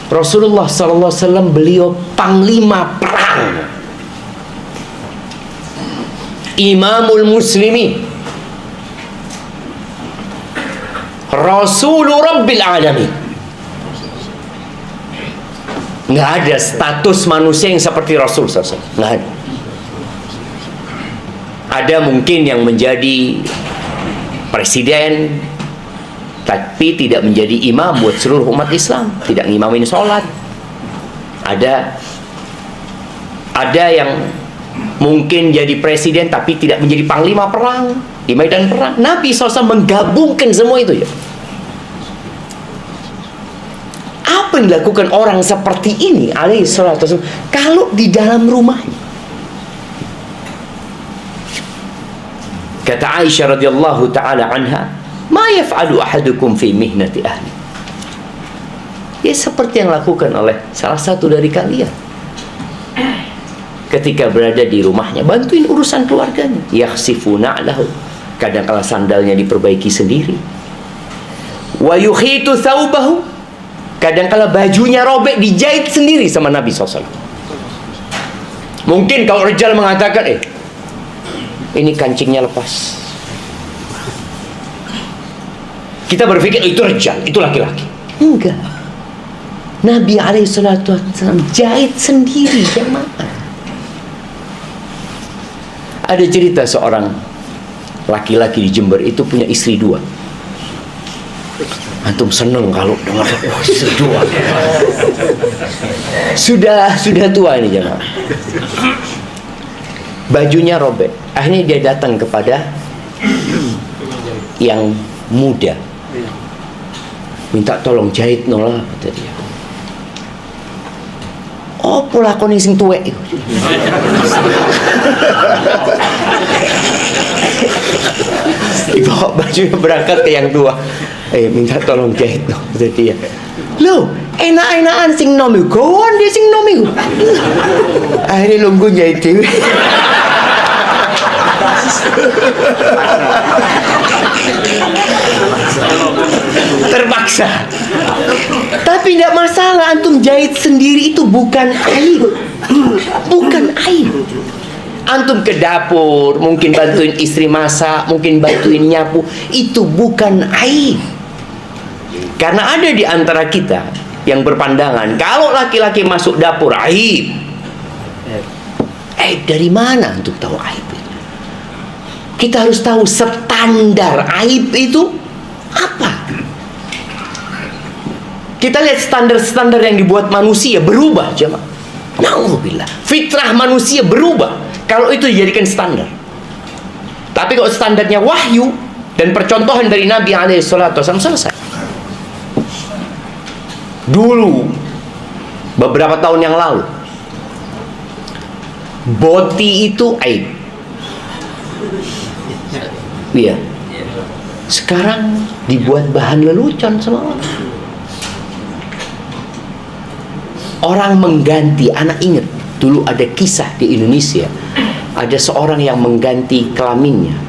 Rasulullah sallallahu alaihi wasallam beliau panglima perang, imamul muslimin, Rasulur Rabbil Alamin. Nggak ada status manusia yang seperti Rasul SAW. Nggak ada. Ada mungkin yang menjadi presiden tapi tidak menjadi imam buat seluruh umat Islam, tidak ngimamin sholat. Ada yang mungkin jadi presiden tapi tidak menjadi panglima perang di medan perang. Nabi SAW menggabungkan semua itu ya. Apa Apa yang dilakukan orang seperti ini alaihi salatu wasallam kalau di dalam rumahnya? Kata Aisyah radhiyallahu taala anha, "Ma yaf'alu ahadukum fi mihnati ahli." Ya seperti yang lakukan oleh salah satu dari kalian ketika berada di rumahnya, bantuin urusan keluarganya. Yakhsifu na'lahu, kadang-kala sandalnya diperbaiki sendiri. Wa yukhitu thawbahu, kadang-kala bajunya robek dijahit sendiri sama Nabi SAW. Mungkin kalau Rijal mengatakan, ini kancingnya lepas, kita berpikir itu Rijal, itu laki-laki. Enggak, Nabi SAW jahit sendiri jamaah. Ada cerita seorang laki-laki di Jember itu punya istri 2. Antum seneng kalau dengar istri 2. Sudah tua ini jemaah. Bajunya robek. Akhirnya dia datang kepada yang muda, minta tolong jahit nolah, kata dia. Apa lakon sing tuwek iku? Dibawa bajunya berangkat ke yang tua. Minta tolong jahit no, kata dia. Loh, enak-enakan sing nom iku, kawan dia sing nom iku. Akhirnya nunggu jahit dewe. Terpaksa. Tapi tidak masalah, antum jahit sendiri itu bukan aib. Bukan aib. Antum ke dapur, mungkin bantuin istri masak, mungkin bantuin nyapu, itu bukan aib. Karena ada di antara kita yang berpandangan kalau laki-laki masuk dapur aib. Aib dari mana untuk tahu aib itu? Kita harus tahu standar aib itu apa. Kita lihat standar-standar yang dibuat manusia berubah, jemaah. Na'udzubillah. Fitrah manusia berubah kalau itu dijadikan standar. Tapi kalau standarnya wahyu dan percontohan dari Nabi SAW, selesai. Dulu, beberapa tahun yang lalu, boti itu aib. Iya. Sekarang dibuat bahan lelucon sama orang. Orang mengganti, anak ingat dulu ada kisah di Indonesia, ada seorang yang mengganti kelaminnya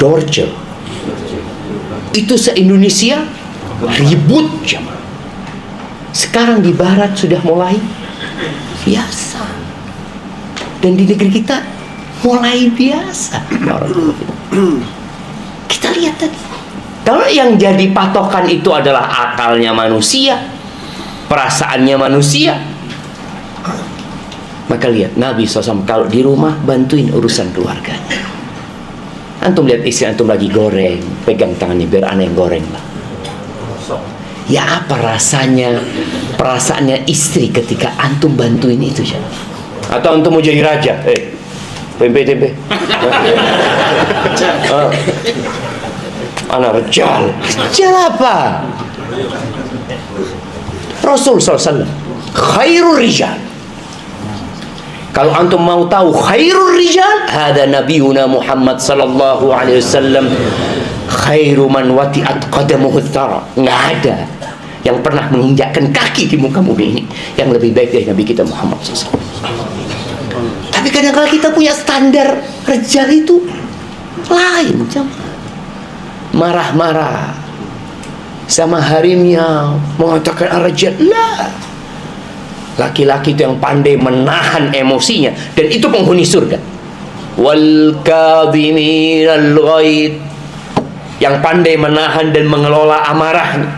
Dorce. Itu se-Indonesia ribut jemaah. Sekarang di barat sudah mulai biasa, dan di negeri kita mulai biasa. Kita lihat tadi, kalau yang jadi patokan itu adalah akalnya manusia, perasaannya manusia, maka lihat Nabi SAW kalau di rumah bantuin urusan keluarganya. Antum lihat istri antum lagi goreng, pegang tangannya biar aneh yang goreng lah. Ya apa rasanya, perasaannya istri ketika antum bantuin itu ya? Atau antum mau jadi raja, tempe anak Rijal apa? Rasul SAW khairul rijal. Kalau antum mau tahu khairul rijal, ada nabiyuna Muhammad sallallahu alaihi wasallam, khairu man wati'at qadamuhu thara. Nggak ada yang pernah menginjakkan kaki di muka bumi ini yang lebih baik dari Nabi kita Muhammad SAW. Tapi kadang-kadang kita punya standar rijal itu lain, marah-marah sama harimnya, mengatakan ar-rijal. Lah, laki-laki itu yang pandai menahan emosinya, dan itu penghuni surga. Wal kadhiminal ghaid, yang pandai menahan dan mengelola amarahnya.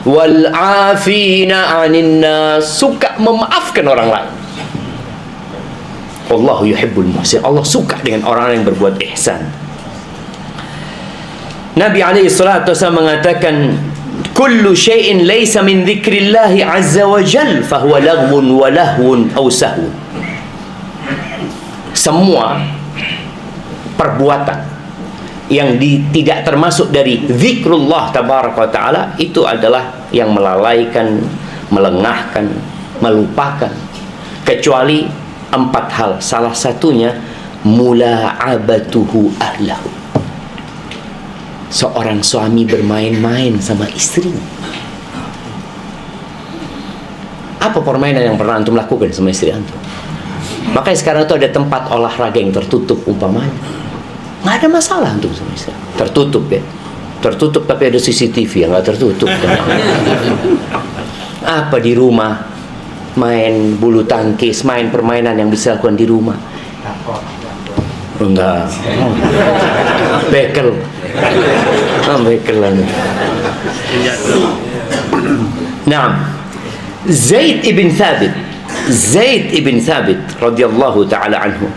Wal afina 'anil nas, suka memaafkan orang lain. Allahu yuhibbul muhsin, Allah suka dengan orang yang berbuat ihsan. Nabi alaihi salatu wasallam mengatakan, kullu syai'in laysa min dzikrillahi azza wa jal fahuwa laghwun wa lahwun aw sahwun. Semua perbuatan yang tidak termasuk dari zikrullah tabaraka wa taala itu adalah yang melalaikan, melengahkan, melupakan, kecuali 4 hal. Salah satunya mula'abatuhu ahlahu. Seorang suami bermain-main sama istrinya. Apa permainan yang pernah antum lakukan sama istri antum? Makanya sekarang itu ada tempat olahraga yang tertutup umpamanya. Nggak ada masalah antum sama istri. Tertutup ya. Tertutup tapi ada CCTV yang nggak tertutup. Apa di rumah? Main bulu tangkis, main permainan yang bisa lakukan di rumah. Enggak. Bekel. Bekelan. Nah, Zaid ibn Thabit radhiyallahu taala anhu,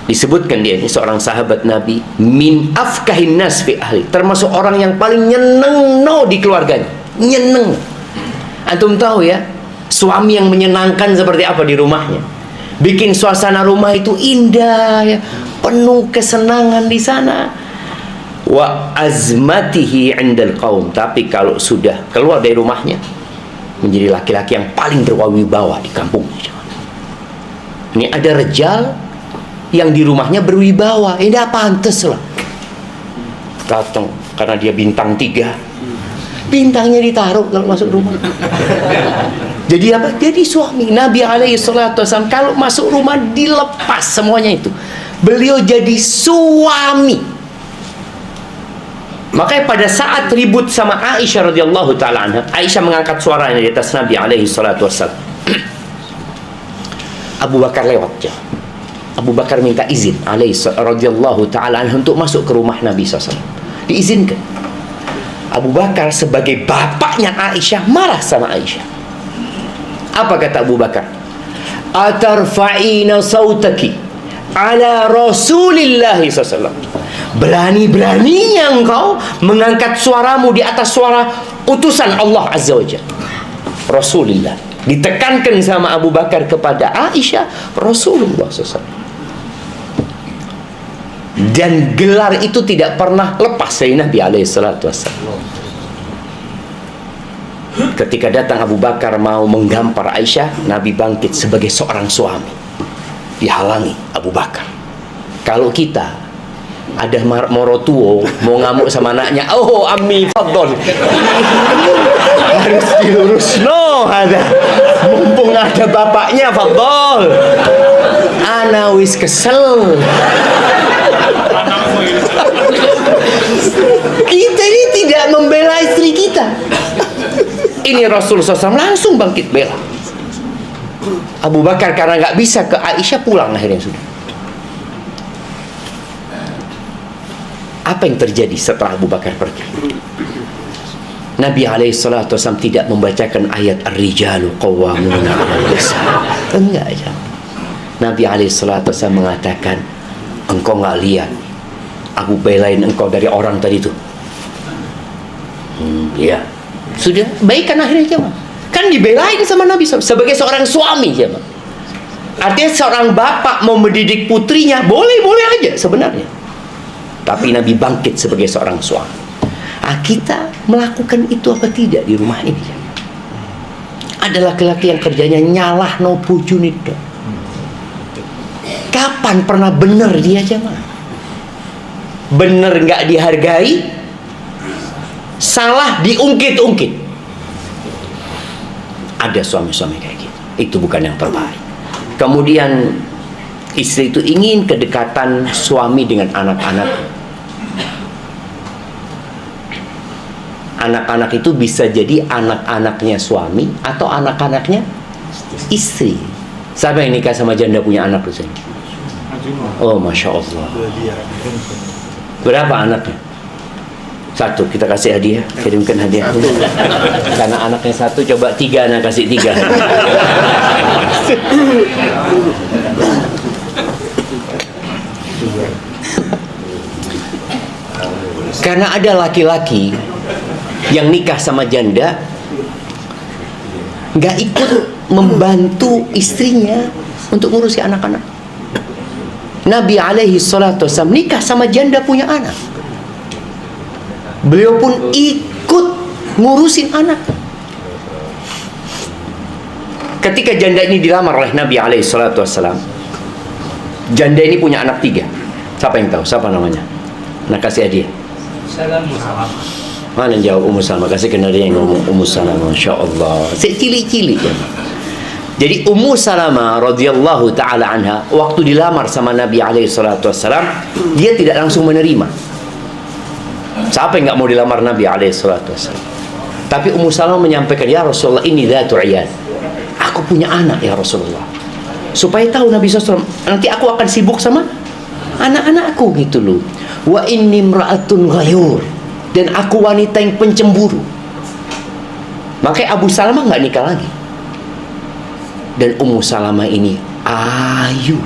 disebutkan dia ini seorang sahabat Nabi, min afkahin nas fi ahli, termasuk orang yang paling nyeneng di keluarganya. Nyeneng. Antum tahu ya, suami yang menyenangkan seperti apa di rumahnya. Bikin suasana rumah itu indah ya, penuh kesenangan di sana. Wa azmatihi 'indal qaum, tapi kalau sudah keluar dari rumahnya menjadi laki-laki yang paling berwibawa di kampungnya. Ini ada rejal yang di rumahnya berwibawa, ini pantas lah. Datang karena dia bintang 3, bintangnya ditaruh kalau masuk rumah. Jadi apa? Jadi suami. Nabi SAW kalau masuk rumah dilepas semuanya itu. Beliau jadi suami. Makanya pada saat ribut sama Aisyah radhiyallahu taala anha, Aisyah mengangkat suaranya di atas Nabi SAW. Abu Bakar lewat ya. Abu Bakar minta izin radhiyallahu taala anha untuk masuk ke rumah Nabi SAW. Diizinkan. Abu Bakar sebagai bapaknya Aisyah marah sama Aisyah. Apa kata Abu Bakar? Atarfa'ina sautaki ala Rasulillah SAW. Berani-beraninya engkau mengangkat suaramu di atas suara utusan Allah Azza wa Jalla, Rasulullah. Ditekankan sama Abu Bakar kepada Aisyah, Rasulullah SAW. Dan gelar itu tidak pernah lepas dari Nabi SAW. Ketika datang Abu Bakar mau menggampar Aisyah, Nabi bangkit sebagai seorang suami, dihalangi Abu Bakar. Kalau kita ada morotuo mau ngamuk sama anaknya, oh ammi fadol, harus dilurus, no ada, mumpung ada bapaknya fadol, ana wis kesel. Kita ini tidak membela istri kita. Ini Rasulullah SAW langsung bangkit bela. Abu Bakar karena nggak bisa ke Aisyah, pulang akhirnya sudah. Apa yang terjadi setelah Abu Bakar pergi? Nabi SAW tidak membacakan ayat Ar-Rijalu Qawwamuna 'alan Nisa. Enggak ya. Nabi SAW mengatakan, engkau nggak lihat aku belain engkau dari orang tadi itu? Ya. Sudah, baikkan akhirnya jemaah. Kan dibelain sama Nabi SAW sebagai seorang suami jemaah. Artinya seorang bapak mau mendidik putrinya, boleh-boleh aja sebenarnya. Tapi Nabi bangkit sebagai seorang suami. Kita melakukan itu apa tidak di rumah ini? Ada laki-laki yang kerjanya nyalah no bojone tok. Kapan pernah benar dia jemaah? Benar nggak dihargai, salah diungkit-ungkit. Ada suami-suami kayak gitu. Itu bukan yang terbaik. Kemudian istri itu ingin kedekatan suami dengan anak-anak. Anak-anak itu bisa jadi anak-anaknya suami atau anak-anaknya istri. Siapa yang nikah sama janda punya anak di sini? Oh, Masya Allah. Berapa anaknya? 1, kita kasih hadiah, kirimkan hadiah. Karena anaknya 1, coba 3, anak kasih 3. Karena ada laki-laki yang nikah sama janda nggak ikut membantu istrinya untuk ngurusi anak-anak. Nabi SAW nikah sama janda punya anak, beliau pun ikut ngurusin anak. Ketika janda ini dilamar oleh Nabi SAW, janda ini punya anak 3. Siapa yang tahu? Siapa namanya? Nah, kasih hadiah. Mana yang jawab? Ummu Salamah. Kasih kenal dia yang ngomong Ummu Salamah. Masya Allah, cilik-cilik ya. Jadi Ummu Salamah radhiyallahu taala anha waktu dilamar sama Nabi SAW, dia tidak langsung menerima. Siapa yang nggak mau dilamar Nabi SAW? Tapi Ummu Salamah menyampaikan, ya Rasulullah, ini dhatu iyad, aku punya anak ya Rasulullah. Supaya tahu Nabi SAW, nanti aku akan sibuk sama anak-anakku gitu loh. Wa inni imra'atun ghayur, dan aku wanita yang pencemburu. Makanya Abu Salamah nggak nikah lagi. Dan Ummu Salamah ini ayu,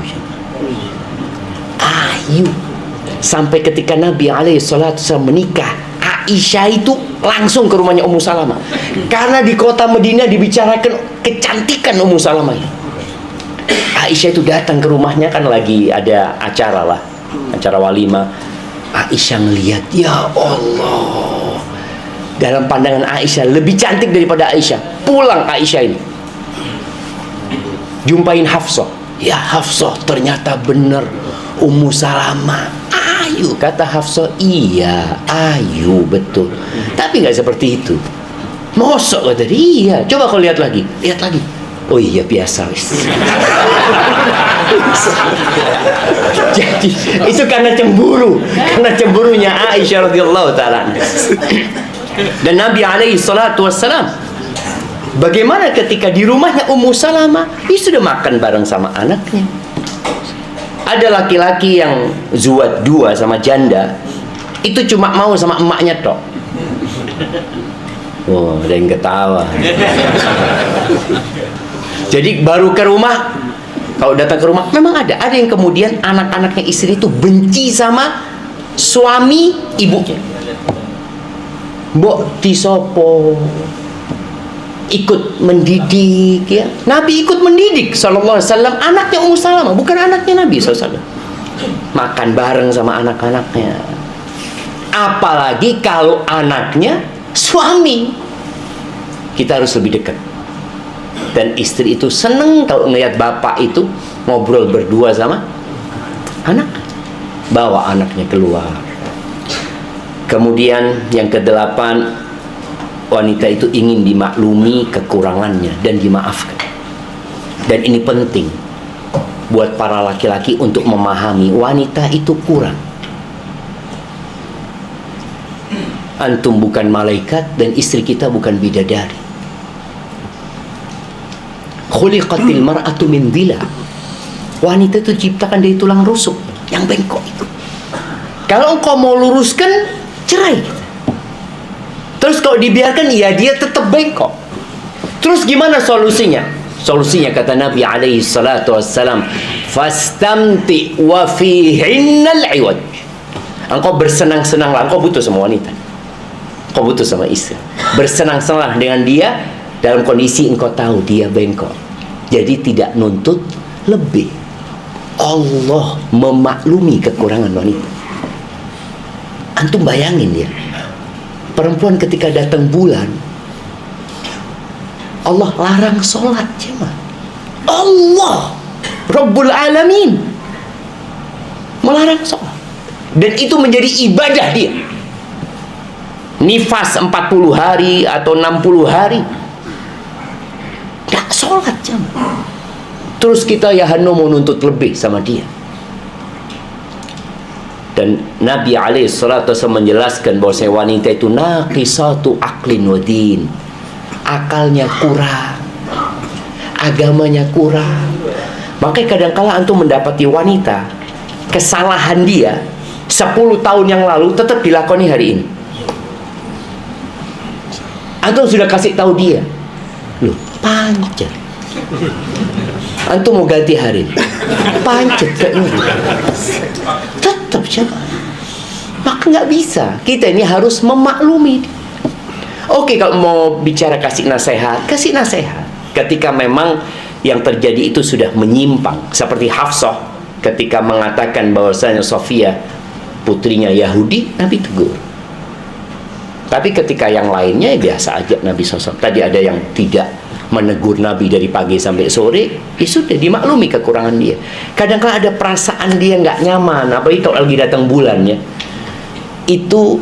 sampai ketika Nabi SAW menikah, Aisyah itu langsung ke rumahnya Ummu Salamah. Karena di kota Madinah dibicarakan kecantikan Ummu Salamah. Aisyah itu datang ke rumahnya, kan lagi ada acara lah, acara walimah. Aisyah ngelihat, ya Allah, dalam pandangan Aisyah lebih cantik daripada Aisyah. Pulang Aisyah ini, jumpain Hafsah. Ya Hafsah, ternyata benar Ummu Salamah ayu. Kata Hafsah, iya ayu betul, tapi nggak seperti itu. Mosok kata dia. Iya, coba kau lihat lagi, lihat lagi. Oh iya, biasa wis. Jadi itu karena cemburu, karena cemburunya Aisyah radhiyallahu taala. Dan Nabi SAW, bagaimana ketika di rumahnya Ummu Salamah, dia sudah makan bareng sama anaknya. Ada laki-laki yang zuwad 2 sama janda, itu cuma mau sama emaknya tok. Oh, ada yang ketawa. Jadi baru ke rumah, kalau datang ke rumah, memang ada yang kemudian anak-anaknya istri itu benci sama suami ibunya. Mbok disopo ikut mendidik ya. Nabi ikut mendidik sallallahu alaihi wasallam anaknya Ummu Salamah, bukan anaknya Nabi SAW. Makan bareng sama anak-anaknya. Apalagi kalau anaknya suami, kita harus lebih dekat. Dan istri itu seneng kalau ngelihat bapak itu ngobrol berdua sama anak, bawa anaknya keluar. Kemudian yang ke-8, wanita itu ingin dimaklumi kekurangannya dan dimaafkan. Dan ini penting buat para laki-laki untuk memahami wanita itu kurang. Antum bukan malaikat dan istri kita bukan bidadari. Khuliqatil mar'atu min dhila. Wanita itu diciptakan dari tulang rusuk yang bengkok itu. Kalau engkau mau luruskan, cerai. Terus kalau dibiarkan, ya dia tetap bengkok. Terus gimana solusinya? Solusinya kata Nabi alaihi salatu wassalam, fastamti wa fihinnal iwaj. Engkau bersenang-senanglah, engkau butuh sama wanita, engkau butuh sama istri. Bersenang-senanglah dengan dia dalam kondisi engkau tahu dia bengkok. Jadi tidak nuntut lebih. Allah memaklumi kekurangan wanita. Antum bayangin ya, perempuan ketika datang bulan, Allah larang sholat jemaah. Allah Rabbul Alamin melarang sholat. Dan itu menjadi ibadah dia. Nifas 40 hari atau 60 hari gak sholat jemaah. Terus kita ya Hano mau nuntut lebih sama dia. Dan Nabi SAW menjelaskan bahwa wanita itu naqisatu aqlin wa din. Akalnya kurang, agamanya kurang. Makanya kadangkala antum mendapati wanita, kesalahan dia 10 tahun yang lalu tetap dilakoni hari ini. Antum sudah kasih tahu dia, loh pancet, antum mau ganti hari ini, pancet kayaknya, tetap siapa? Maka nggak bisa. Kita ini harus memaklumi. Oke, kalau mau bicara kasih nasihat, kasih nasihat. Ketika memang yang terjadi itu sudah menyimpang, seperti Hafsah ketika mengatakan bahwasanya Sofia putrinya Yahudi, Nabi tegur. Tapi ketika yang lainnya ya biasa aja Nabi SAW. Tadi ada yang tidak menegur Nabi dari pagi sampai sore, ya sudah dimaklumi kekurangan dia. Kadang-kadang ada perasaan dia nggak nyaman, apalagi kalau lagi datang bulan ya, itu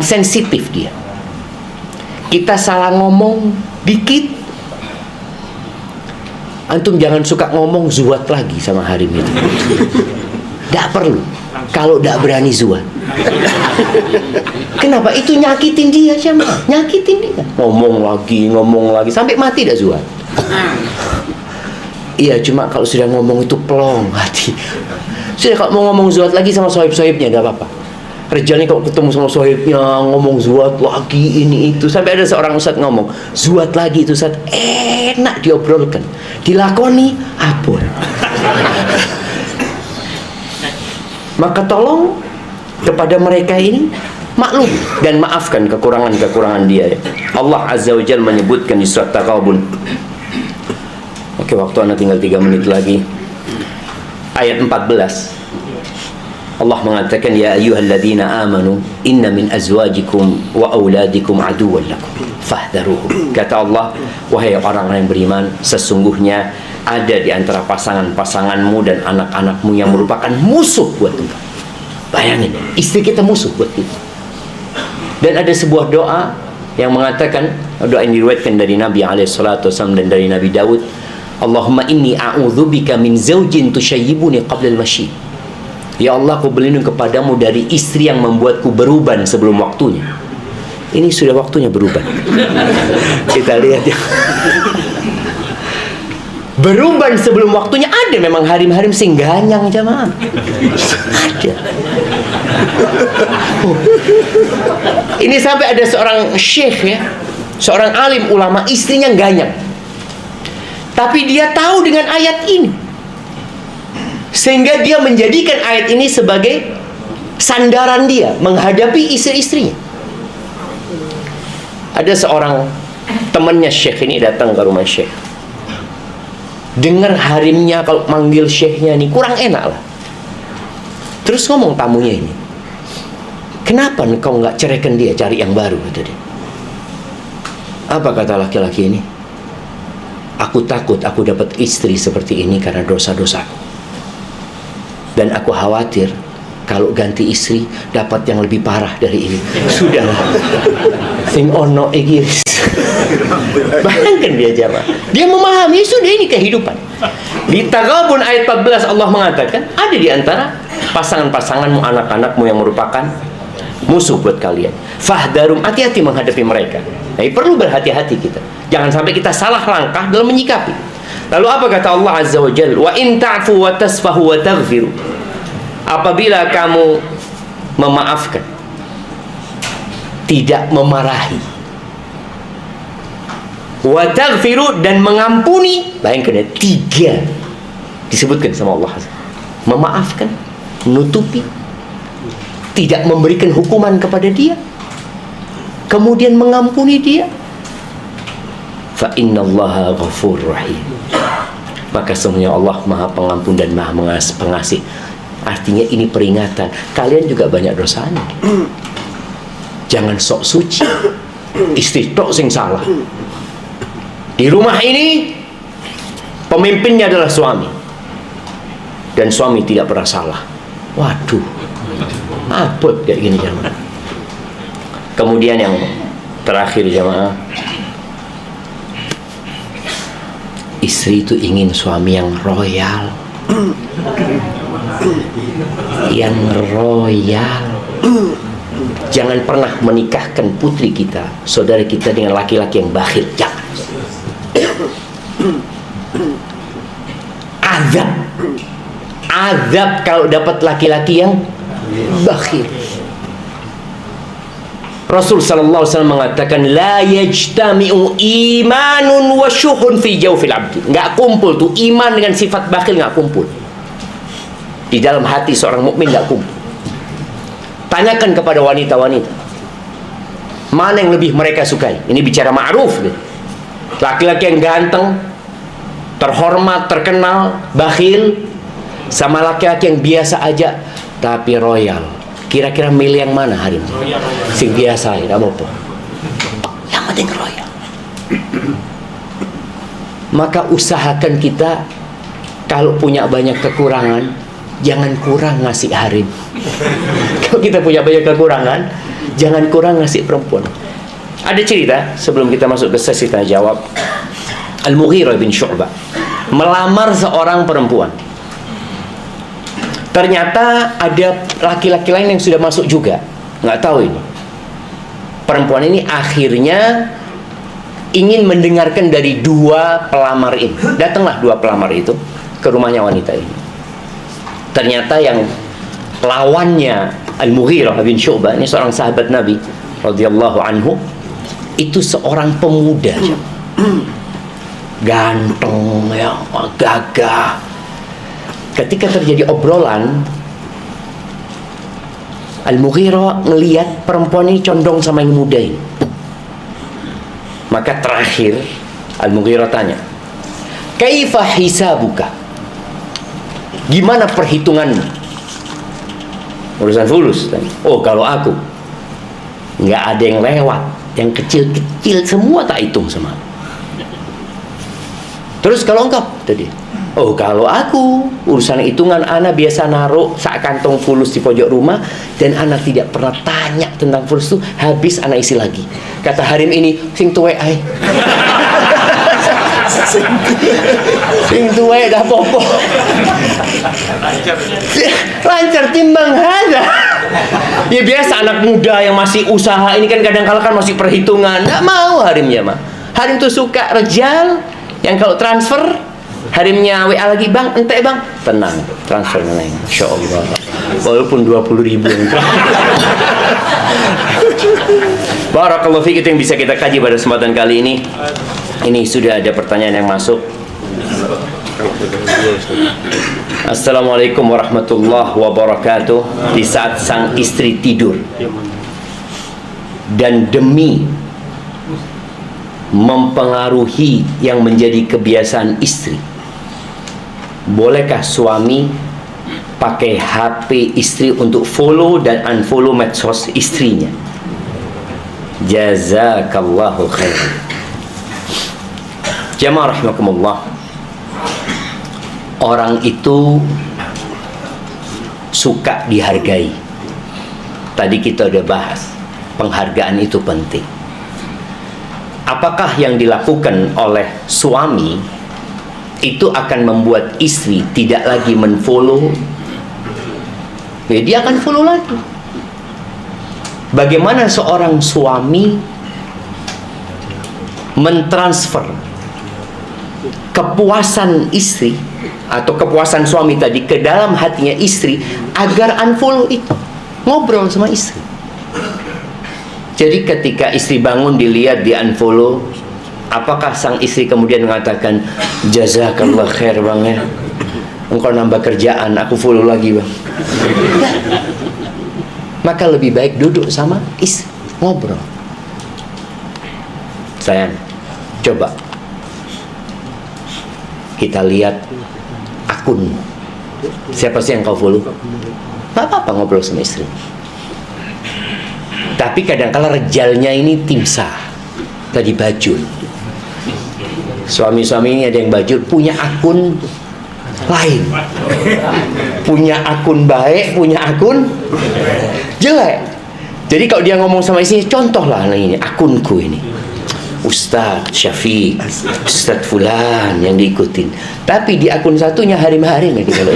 sensitif dia. Kita salah ngomong dikit, antum jangan suka ngomong zuat lagi sama Harim itu. Tidak perlu. Kalau tidak berani zuat. Kenapa? Itu nyakitin dia, siapa? Nyakitin dia. Ngomong lagi, sampai mati tidak zuat. Iya, cuma kalau sudah ngomong itu pelong hati. Sudah kalau mau ngomong zuat lagi sama sohib-sohibnya, tidak apa-apa. Rejalnya kalau ketemu sama sohibnya ngomong zuat lagi ini itu, sampai ada seorang ustadz ngomong zuat lagi itu ustadz, enak diobrolkan, dilakoni apa? Maka tolong kepada mereka ini maklum dan maafkan kekurangan-kekurangan dia. Allah Azza wa Jalla menyebutkan di surat Taghabun. Oke, waktu anda tinggal 3 menit lagi. Ayat 14. Allah mengatakan, ya ayyuhalladzina amanu inna min azwajikum wa auladikum aduwwan lakum fahdharuhum. Kata Allah, wahai orang-orang yang beriman, sesungguhnya ada di antara pasangan-pasanganmu dan anak-anakmu yang merupakan musuh buat engkau. Bayangin, istri kita musuh buat kita. Dan ada sebuah doa yang mengatakan, doa yang diriwayatkan dari Nabi SAW dan dari Nabi Daud, Allahumma inni a'udzubika min zawjin tushayyibuni qabla al-mashi. Ya Allah, aku berlindung kepadamu dari istri yang membuatku beruban sebelum waktunya. Ini sudah waktunya beruban. Kita lihat ya. Beruban sebelum waktunya ada memang harim-harim sing ganyang jamaah. Ada. Ini sampai ada seorang syekh ya, seorang alim ulama, istrinya ganyang. Tapi dia tahu dengan ayat ini, sehingga dia menjadikan ayat ini sebagai sandaran dia menghadapi istri-istrinya. Ada seorang temannya syekh ini datang ke rumah syekh. Dengar harimnya kalau manggil syekhnya ini kurang enak lah. Terus ngomong tamunya ini, kenapa engkau nggak ceraikan dia, cari yang baru, kata dia. Apa kata laki-laki ini? Aku takut aku dapat istri seperti ini karena dosa-dosaku. Dan aku khawatir kalau ganti istri dapat yang lebih parah dari ini. Sudahlah. Sing ono iki. Bayangkan dia jamaah. Dia memahami sudah ini kehidupan. Di Taghabun ayat 14 Allah mengatakan, ada di antara pasangan-pasanganmu, anak-anakmu yang merupakan musuh buat kalian. Fahdharum, hati-hati menghadapi mereka. Nah, perlu berhati-hati kita. Jangan sampai kita salah langkah dalam menyikapi. Lalu apa kata Allah Azza wa Jalla? Wa in ta'fu wa tasfahu wa taghfiru. Apabila kamu memaafkan, tidak memarahi, wa taghfiru, dan mengampuni. Bayangkan ya, 3 disebutkan sama Allah. Memaafkan, menutupi, tidak memberikan hukuman kepada dia, kemudian mengampuni dia. Fa innallaha ghafurur rahim. Maka sesungguhnya Allah Maha Pengampun dan Maha Pengasih. Artinya ini peringatan, kalian juga banyak dosanya. Jangan sok suci, istri tok sing salah. Di rumah ini pemimpinnya adalah suami, dan suami tidak pernah salah. Waduh, abot kayak gini jamaah. Kemudian yang terakhir jamaah, istri itu ingin suami yang royal, yang royal. Jangan pernah menikahkan putri kita, saudara kita, dengan laki-laki yang bakhil. Jangan. Azab kalau dapat laki-laki yang bakhil. Rasul sallallahu alaihi wasallam mengatakan, la yajtami'u imanun wa syuhun fi jawfil abdi. Enggak kumpul tuh iman dengan sifat bakhil, enggak kumpul. Di dalam hati seorang mukmin enggak kumpul. Tanyakan kepada wanita-wanita, mana yang lebih mereka sukai? Ini bicara ma'ruf deh. Laki-laki yang ganteng, terhormat, terkenal, bakhil, sama laki-laki yang biasa aja tapi royal. Kira-kira milih yang mana hari ini? Sing biasa, tidak apa-apa. Yang penting royal. Maka usahakan kita kalau punya banyak kekurangan, jangan kurang ngasih harim. Kalau kita punya banyak kekurangan, jangan kurang ngasih perempuan. Ada cerita sebelum kita masuk ke sesi tanya jawab. Al-Mughirah bin Syu'bah melamar seorang perempuan. Ternyata ada laki-laki lain yang sudah masuk juga. Nggak tahu ini. Perempuan ini akhirnya ingin mendengarkan dari dua pelamar ini. Datanglah dua pelamar itu ke rumahnya wanita ini. Ternyata yang lawannya Al-Mughirah bin Syu'bah, ini seorang sahabat Nabi radhiyallahu anhu, itu seorang pemuda, ganteng, ya, gagah. Ketika terjadi obrolan, Al-Mughirah ngelihat perempuan ini condong sama yang muda ini. Maka terakhir Al-Mughirah tanya, "Kaifa hisabuka?" Gimana perhitunganmu? Urusan fulus. Oh, kalau aku nggak ada yang lewat, yang kecil-kecil semua tak hitung sama aku. Terus kalau engkau tadi, oh kalau aku urusan hitungan anak biasa naruh sak kantong fulus di pojok rumah dan anak tidak pernah tanya tentang fulus itu, habis anak isi lagi. Kata harim ini, sing tuwe ai. Sing tuwe dah popo. Lancar timbang ada. Ya biasa anak muda yang masih usaha ini kan kadang-kala kan masih perhitungan. Nggak mau harimnya mah. Harim tuh suka rejal yang kalau transfer harimnya WA lagi, bang, ente bang, tenang, transfer neng, insya Allah, walaupun 20.000 yang Barakallahu fiik. Itu yang bisa kita kaji pada kesempatan kali ini. Ini sudah ada pertanyaan yang masuk. Assalamualaikum warahmatullahi wabarakatuh. Di saat sang istri tidur dan demi mempengaruhi yang menjadi kebiasaan istri, bolehkah suami pakai HP istri untuk follow dan unfollow medsos istrinya? Jazakallahu khairan. Jamaah rahimakumullah, orang itu suka dihargai. Tadi kita udah bahas, penghargaan itu penting. Apakah yang dilakukan oleh suami itu akan membuat istri tidak lagi menfollow? Ya, dia akan follow lagi. Bagaimana seorang suami mentransfer kepuasan istri atau kepuasan suami tadi ke dalam hatinya istri agar unfollow itu, ngobrol sama istri. Jadi ketika istri bangun dilihat di unfollow, apakah sang istri kemudian mengatakan, jazakallah khair bang ya, engkau nambah kerjaan, aku follow lagi bang? Maka lebih baik duduk sama istri, ngobrol. Sayang, coba kita lihat akun, siapa sih yang kau follow? Gak apa-apa ngobrol sama istri. Tapi kadang-kala rejalnya ini timsah, tadi bajul. Suami-suami ini ada yang bajul, punya akun lain, punya akun baik, punya akun jelek. Jadi kalau dia ngomong sama istrinya, contohlah ini akunku ini, Ustadz Syafiq, Ustadz Fulan yang diikutin. Tapi di akun satunya harim-harim ya, kalau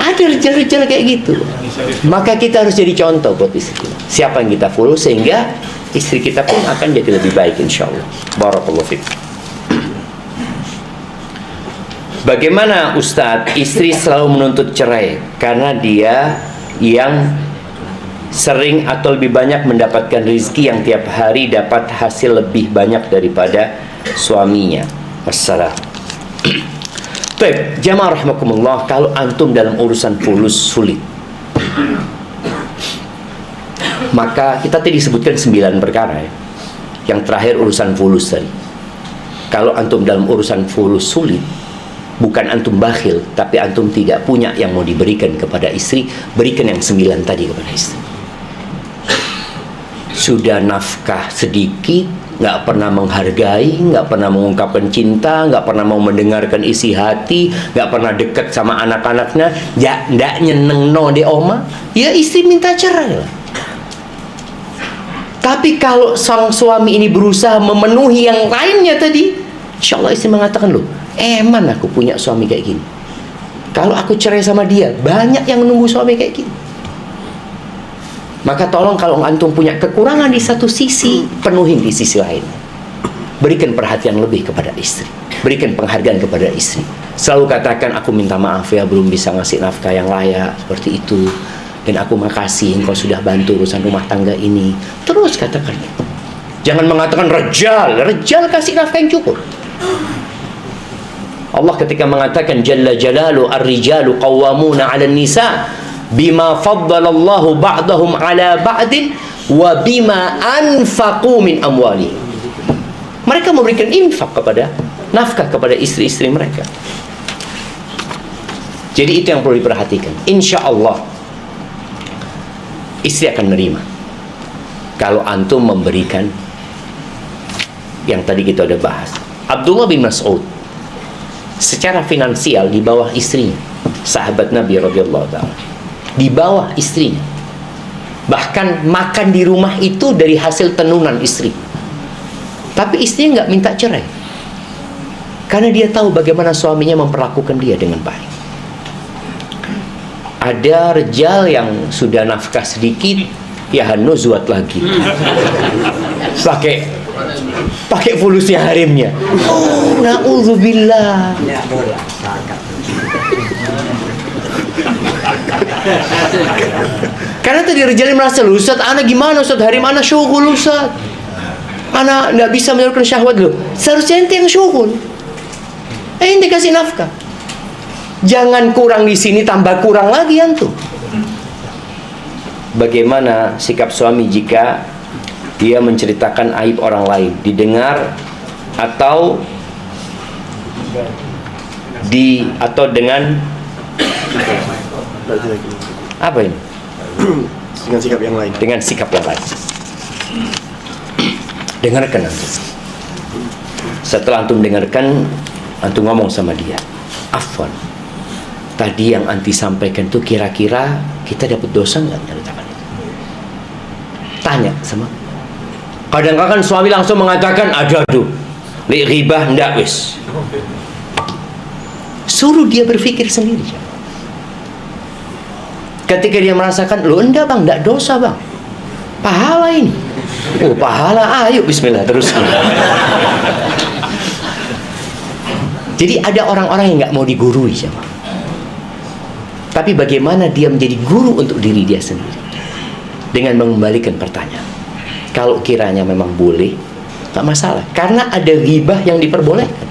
ada rejal-rejal kayak gitu. Maka kita harus jadi contoh buat istri. Siapa yang kita follow sehingga istri kita pun akan jadi lebih baik insyaallah. Barakallahu fiik. Bagaimana Ustadz, istri selalu menuntut cerai karena dia yang sering atau lebih banyak mendapatkan rezeki yang tiap hari dapat hasil lebih banyak daripada suaminya. Wassalam. Baik, jamaah rahimakumullah, kalau antum dalam urusan fulus sulit, maka kita tadi sebutkan 9 perkara ya. Yang terakhir urusan fulus tadi. Kalau antum dalam urusan fulus sulit, bukan antum bakhil, tapi antum tidak punya yang mau diberikan kepada istri, berikan yang 9 tadi kepada istri. sudah nafkah sedikit, nggak pernah menghargai, nggak pernah mengungkapkan cinta, nggak pernah mau mendengarkan isi hati, nggak pernah dekat sama anak-anaknya, ya nggak nyeneng no de oma, ya istri minta cerai lah. Tapi kalau sang suami ini berusaha memenuhi yang lainnya tadi, insya Allah istri mengatakan, loh, eman aku punya suami kayak gini. Kalau aku cerai sama dia, banyak yang menunggu suami kayak gini. Maka tolong kalau antum punya kekurangan di satu sisi, penuhin di sisi lain. Berikan perhatian lebih kepada istri, berikan penghargaan kepada istri. Selalu katakan, aku minta maaf ya belum bisa ngasih nafkah yang layak seperti itu, dan aku makasih engkau sudah bantu urusan rumah tangga ini. Terus katakan. Jangan mengatakan rejal kasih nafkah yang cukup. Allah ketika mengatakan Jalla Jalalu ar-rijalu qawwamuna 'alan nisa bima faddalallahu ba'dahum 'ala ba'din wa bima anfaqu min amwalihim. Mereka memberikan infak kepada nafkah kepada istri-istri mereka. Jadi itu yang perlu diperhatikan. Insya Allah istri akan menerima kalau antum memberikan yang tadi kita udah bahas. Abdullah bin Mas'ud secara finansial di bawah istrinya, sahabat Nabi radhiyallahu ta'ala, di bawah istrinya. Bahkan makan di rumah itu dari hasil tenunan istri. Tapi istrinya nggak minta cerai, karena dia tahu bagaimana suaminya memperlakukan dia dengan baik. Ada rejal yang sudah nafkah sedikit, ya hanuzwat lagi, pakai fulusnya harimnya. Oh, na'udzubillah. Karena tadi rejal merasa, Ustaz, anak gimana Ustaz, harim anak syughul Ustaz, anak nggak bisa menyalurkan syahwat loh. Seharusnya ente yang syughul, ente kasih nafkah. Jangan kurang di sini tambah kurang lagi antum. Bagaimana sikap suami jika dia menceritakan aib orang lain, didengar atau dengan apa ini? Dengan sikap yang lain. Dengan sikap yang lain. Dengarkan antum. Setelah antum dengarkan, antum ngomong sama dia, afwan, tadi yang anti sampaikan tuh kira-kira kita dapat dosa nggak nyeritakan itu? Tanya sama. Kadang-kadang suami langsung mengatakan, aduh, li ghibah ndak wis. Suruh dia berpikir sendiri. Ketika dia merasakan, lo enggak bang, enggak dosa bang, pahala ini. Oh pahala, ayo bismillah terus. Jadi ada orang-orang yang nggak mau digurui sama. Tapi bagaimana dia menjadi guru untuk diri dia sendiri, dengan mengembalikan pertanyaan. Kalau kiranya memang boleh, tak masalah. Karena ada ghibah yang diperbolehkan.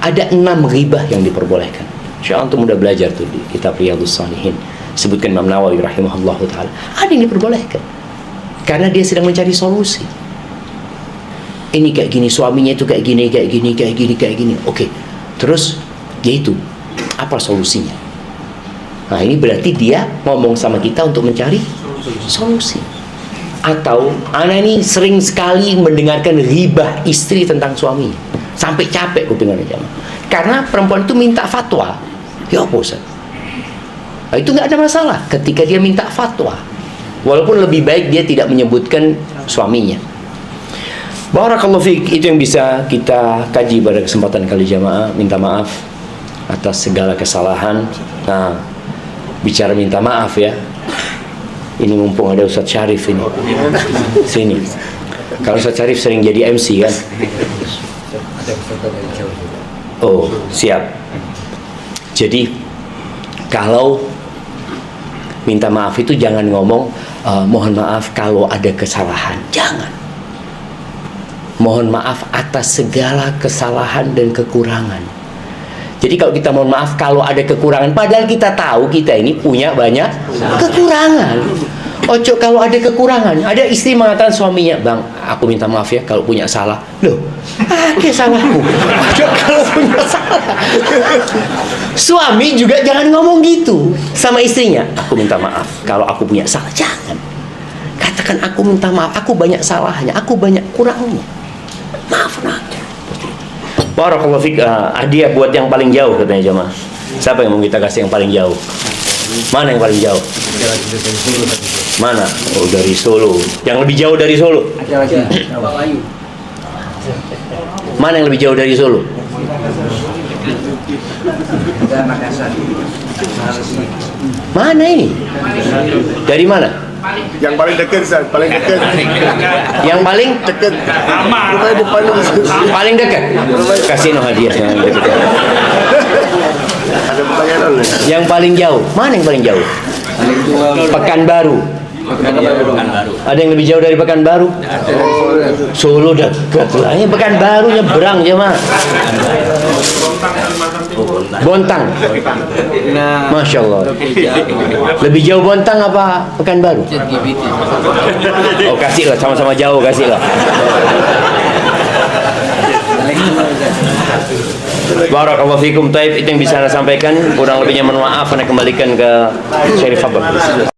Ada 6 ghibah yang diperbolehkan. Insya Allah mudah belajar tuh di kitab Riyadhus Shalihin. Sebutkan Imam Nawawi rahimahullah ta'ala. Ada yang diperbolehkan, karena dia sedang mencari solusi. Ini kayak gini, suaminya itu kayak gini, kayak gini, kayak gini, kayak gini. Oke, terus yaitu apa solusinya? Nah ini berarti dia ngomong sama kita untuk mencari solusi. Atau anak ini sering sekali mendengarkan ghibah istri tentang suaminya, sampai capek kupingannya jamaah. Karena perempuan itu minta fatwa. Ya apa Ustaz? Nah, itu nggak ada masalah ketika dia minta fatwa, walaupun lebih baik dia tidak menyebutkan suaminya. Barakallahu fiik, itu yang bisa kita kaji pada kesempatan kali jamaah. Minta maaf atas segala kesalahan. Nah, bicara minta maaf ya, ini mumpung ada Ustaz Syarif ini sini. Kalau Ustaz Syarif sering jadi MC kan. Oh siap. Jadi kalau minta maaf itu jangan ngomong mohon maaf kalau ada kesalahan. Jangan. Mohon maaf atas segala kesalahan dan kekurangan. Jadi kalau kita mohon maaf kalau ada kekurangan, padahal kita tahu kita ini punya banyak kekurangan. Ojo kalau ada kekurangan. Ada istri mengatakan suaminya, bang, aku minta maaf ya kalau punya salah. Loh, kayak salahku. Ojo kalau punya salah. Suami juga jangan ngomong gitu sama istrinya. Aku minta maaf kalau aku punya salah. Jangan. Katakan aku minta maaf, aku banyak salahnya, aku banyak kurangnya. Maafkan aku. Barakallahu fik. Hadiah buat yang paling jauh katanya jemaah. Siapa yang mau kita kasih yang paling jauh? Mana yang paling jauh? Mana? Oh, dari Solo. Yang lebih jauh dari Solo? Ada lagi. Bayu. Mana yang lebih jauh dari Solo? Ada Makassar. Mana ini? Dari mana? Yang paling dekat, Ustaz. Paling dekat. Yang paling Dekat. Rumah depan itu. paling dekat. Kasih no hadiah yang dekat. Ada pertanyaan oleh. Yang paling jauh. Mana yang paling jauh? Pekanbaru. Ada yang lebih jauh dari Pekanbaru? Solo dekat lah. Ini Pekanbaru nyebrang jemaah. Bontang. Masya Allah. Lebih jauh Bontang apa Pekanbaru? Oh, kasih lah, sama-sama jauh, kasih lah. Barakallahu fikum. Taib, itu yang bisa saya sampaikan. Kurang lebihnya mohon maaf, saya kembalikan ke Syarif Abad.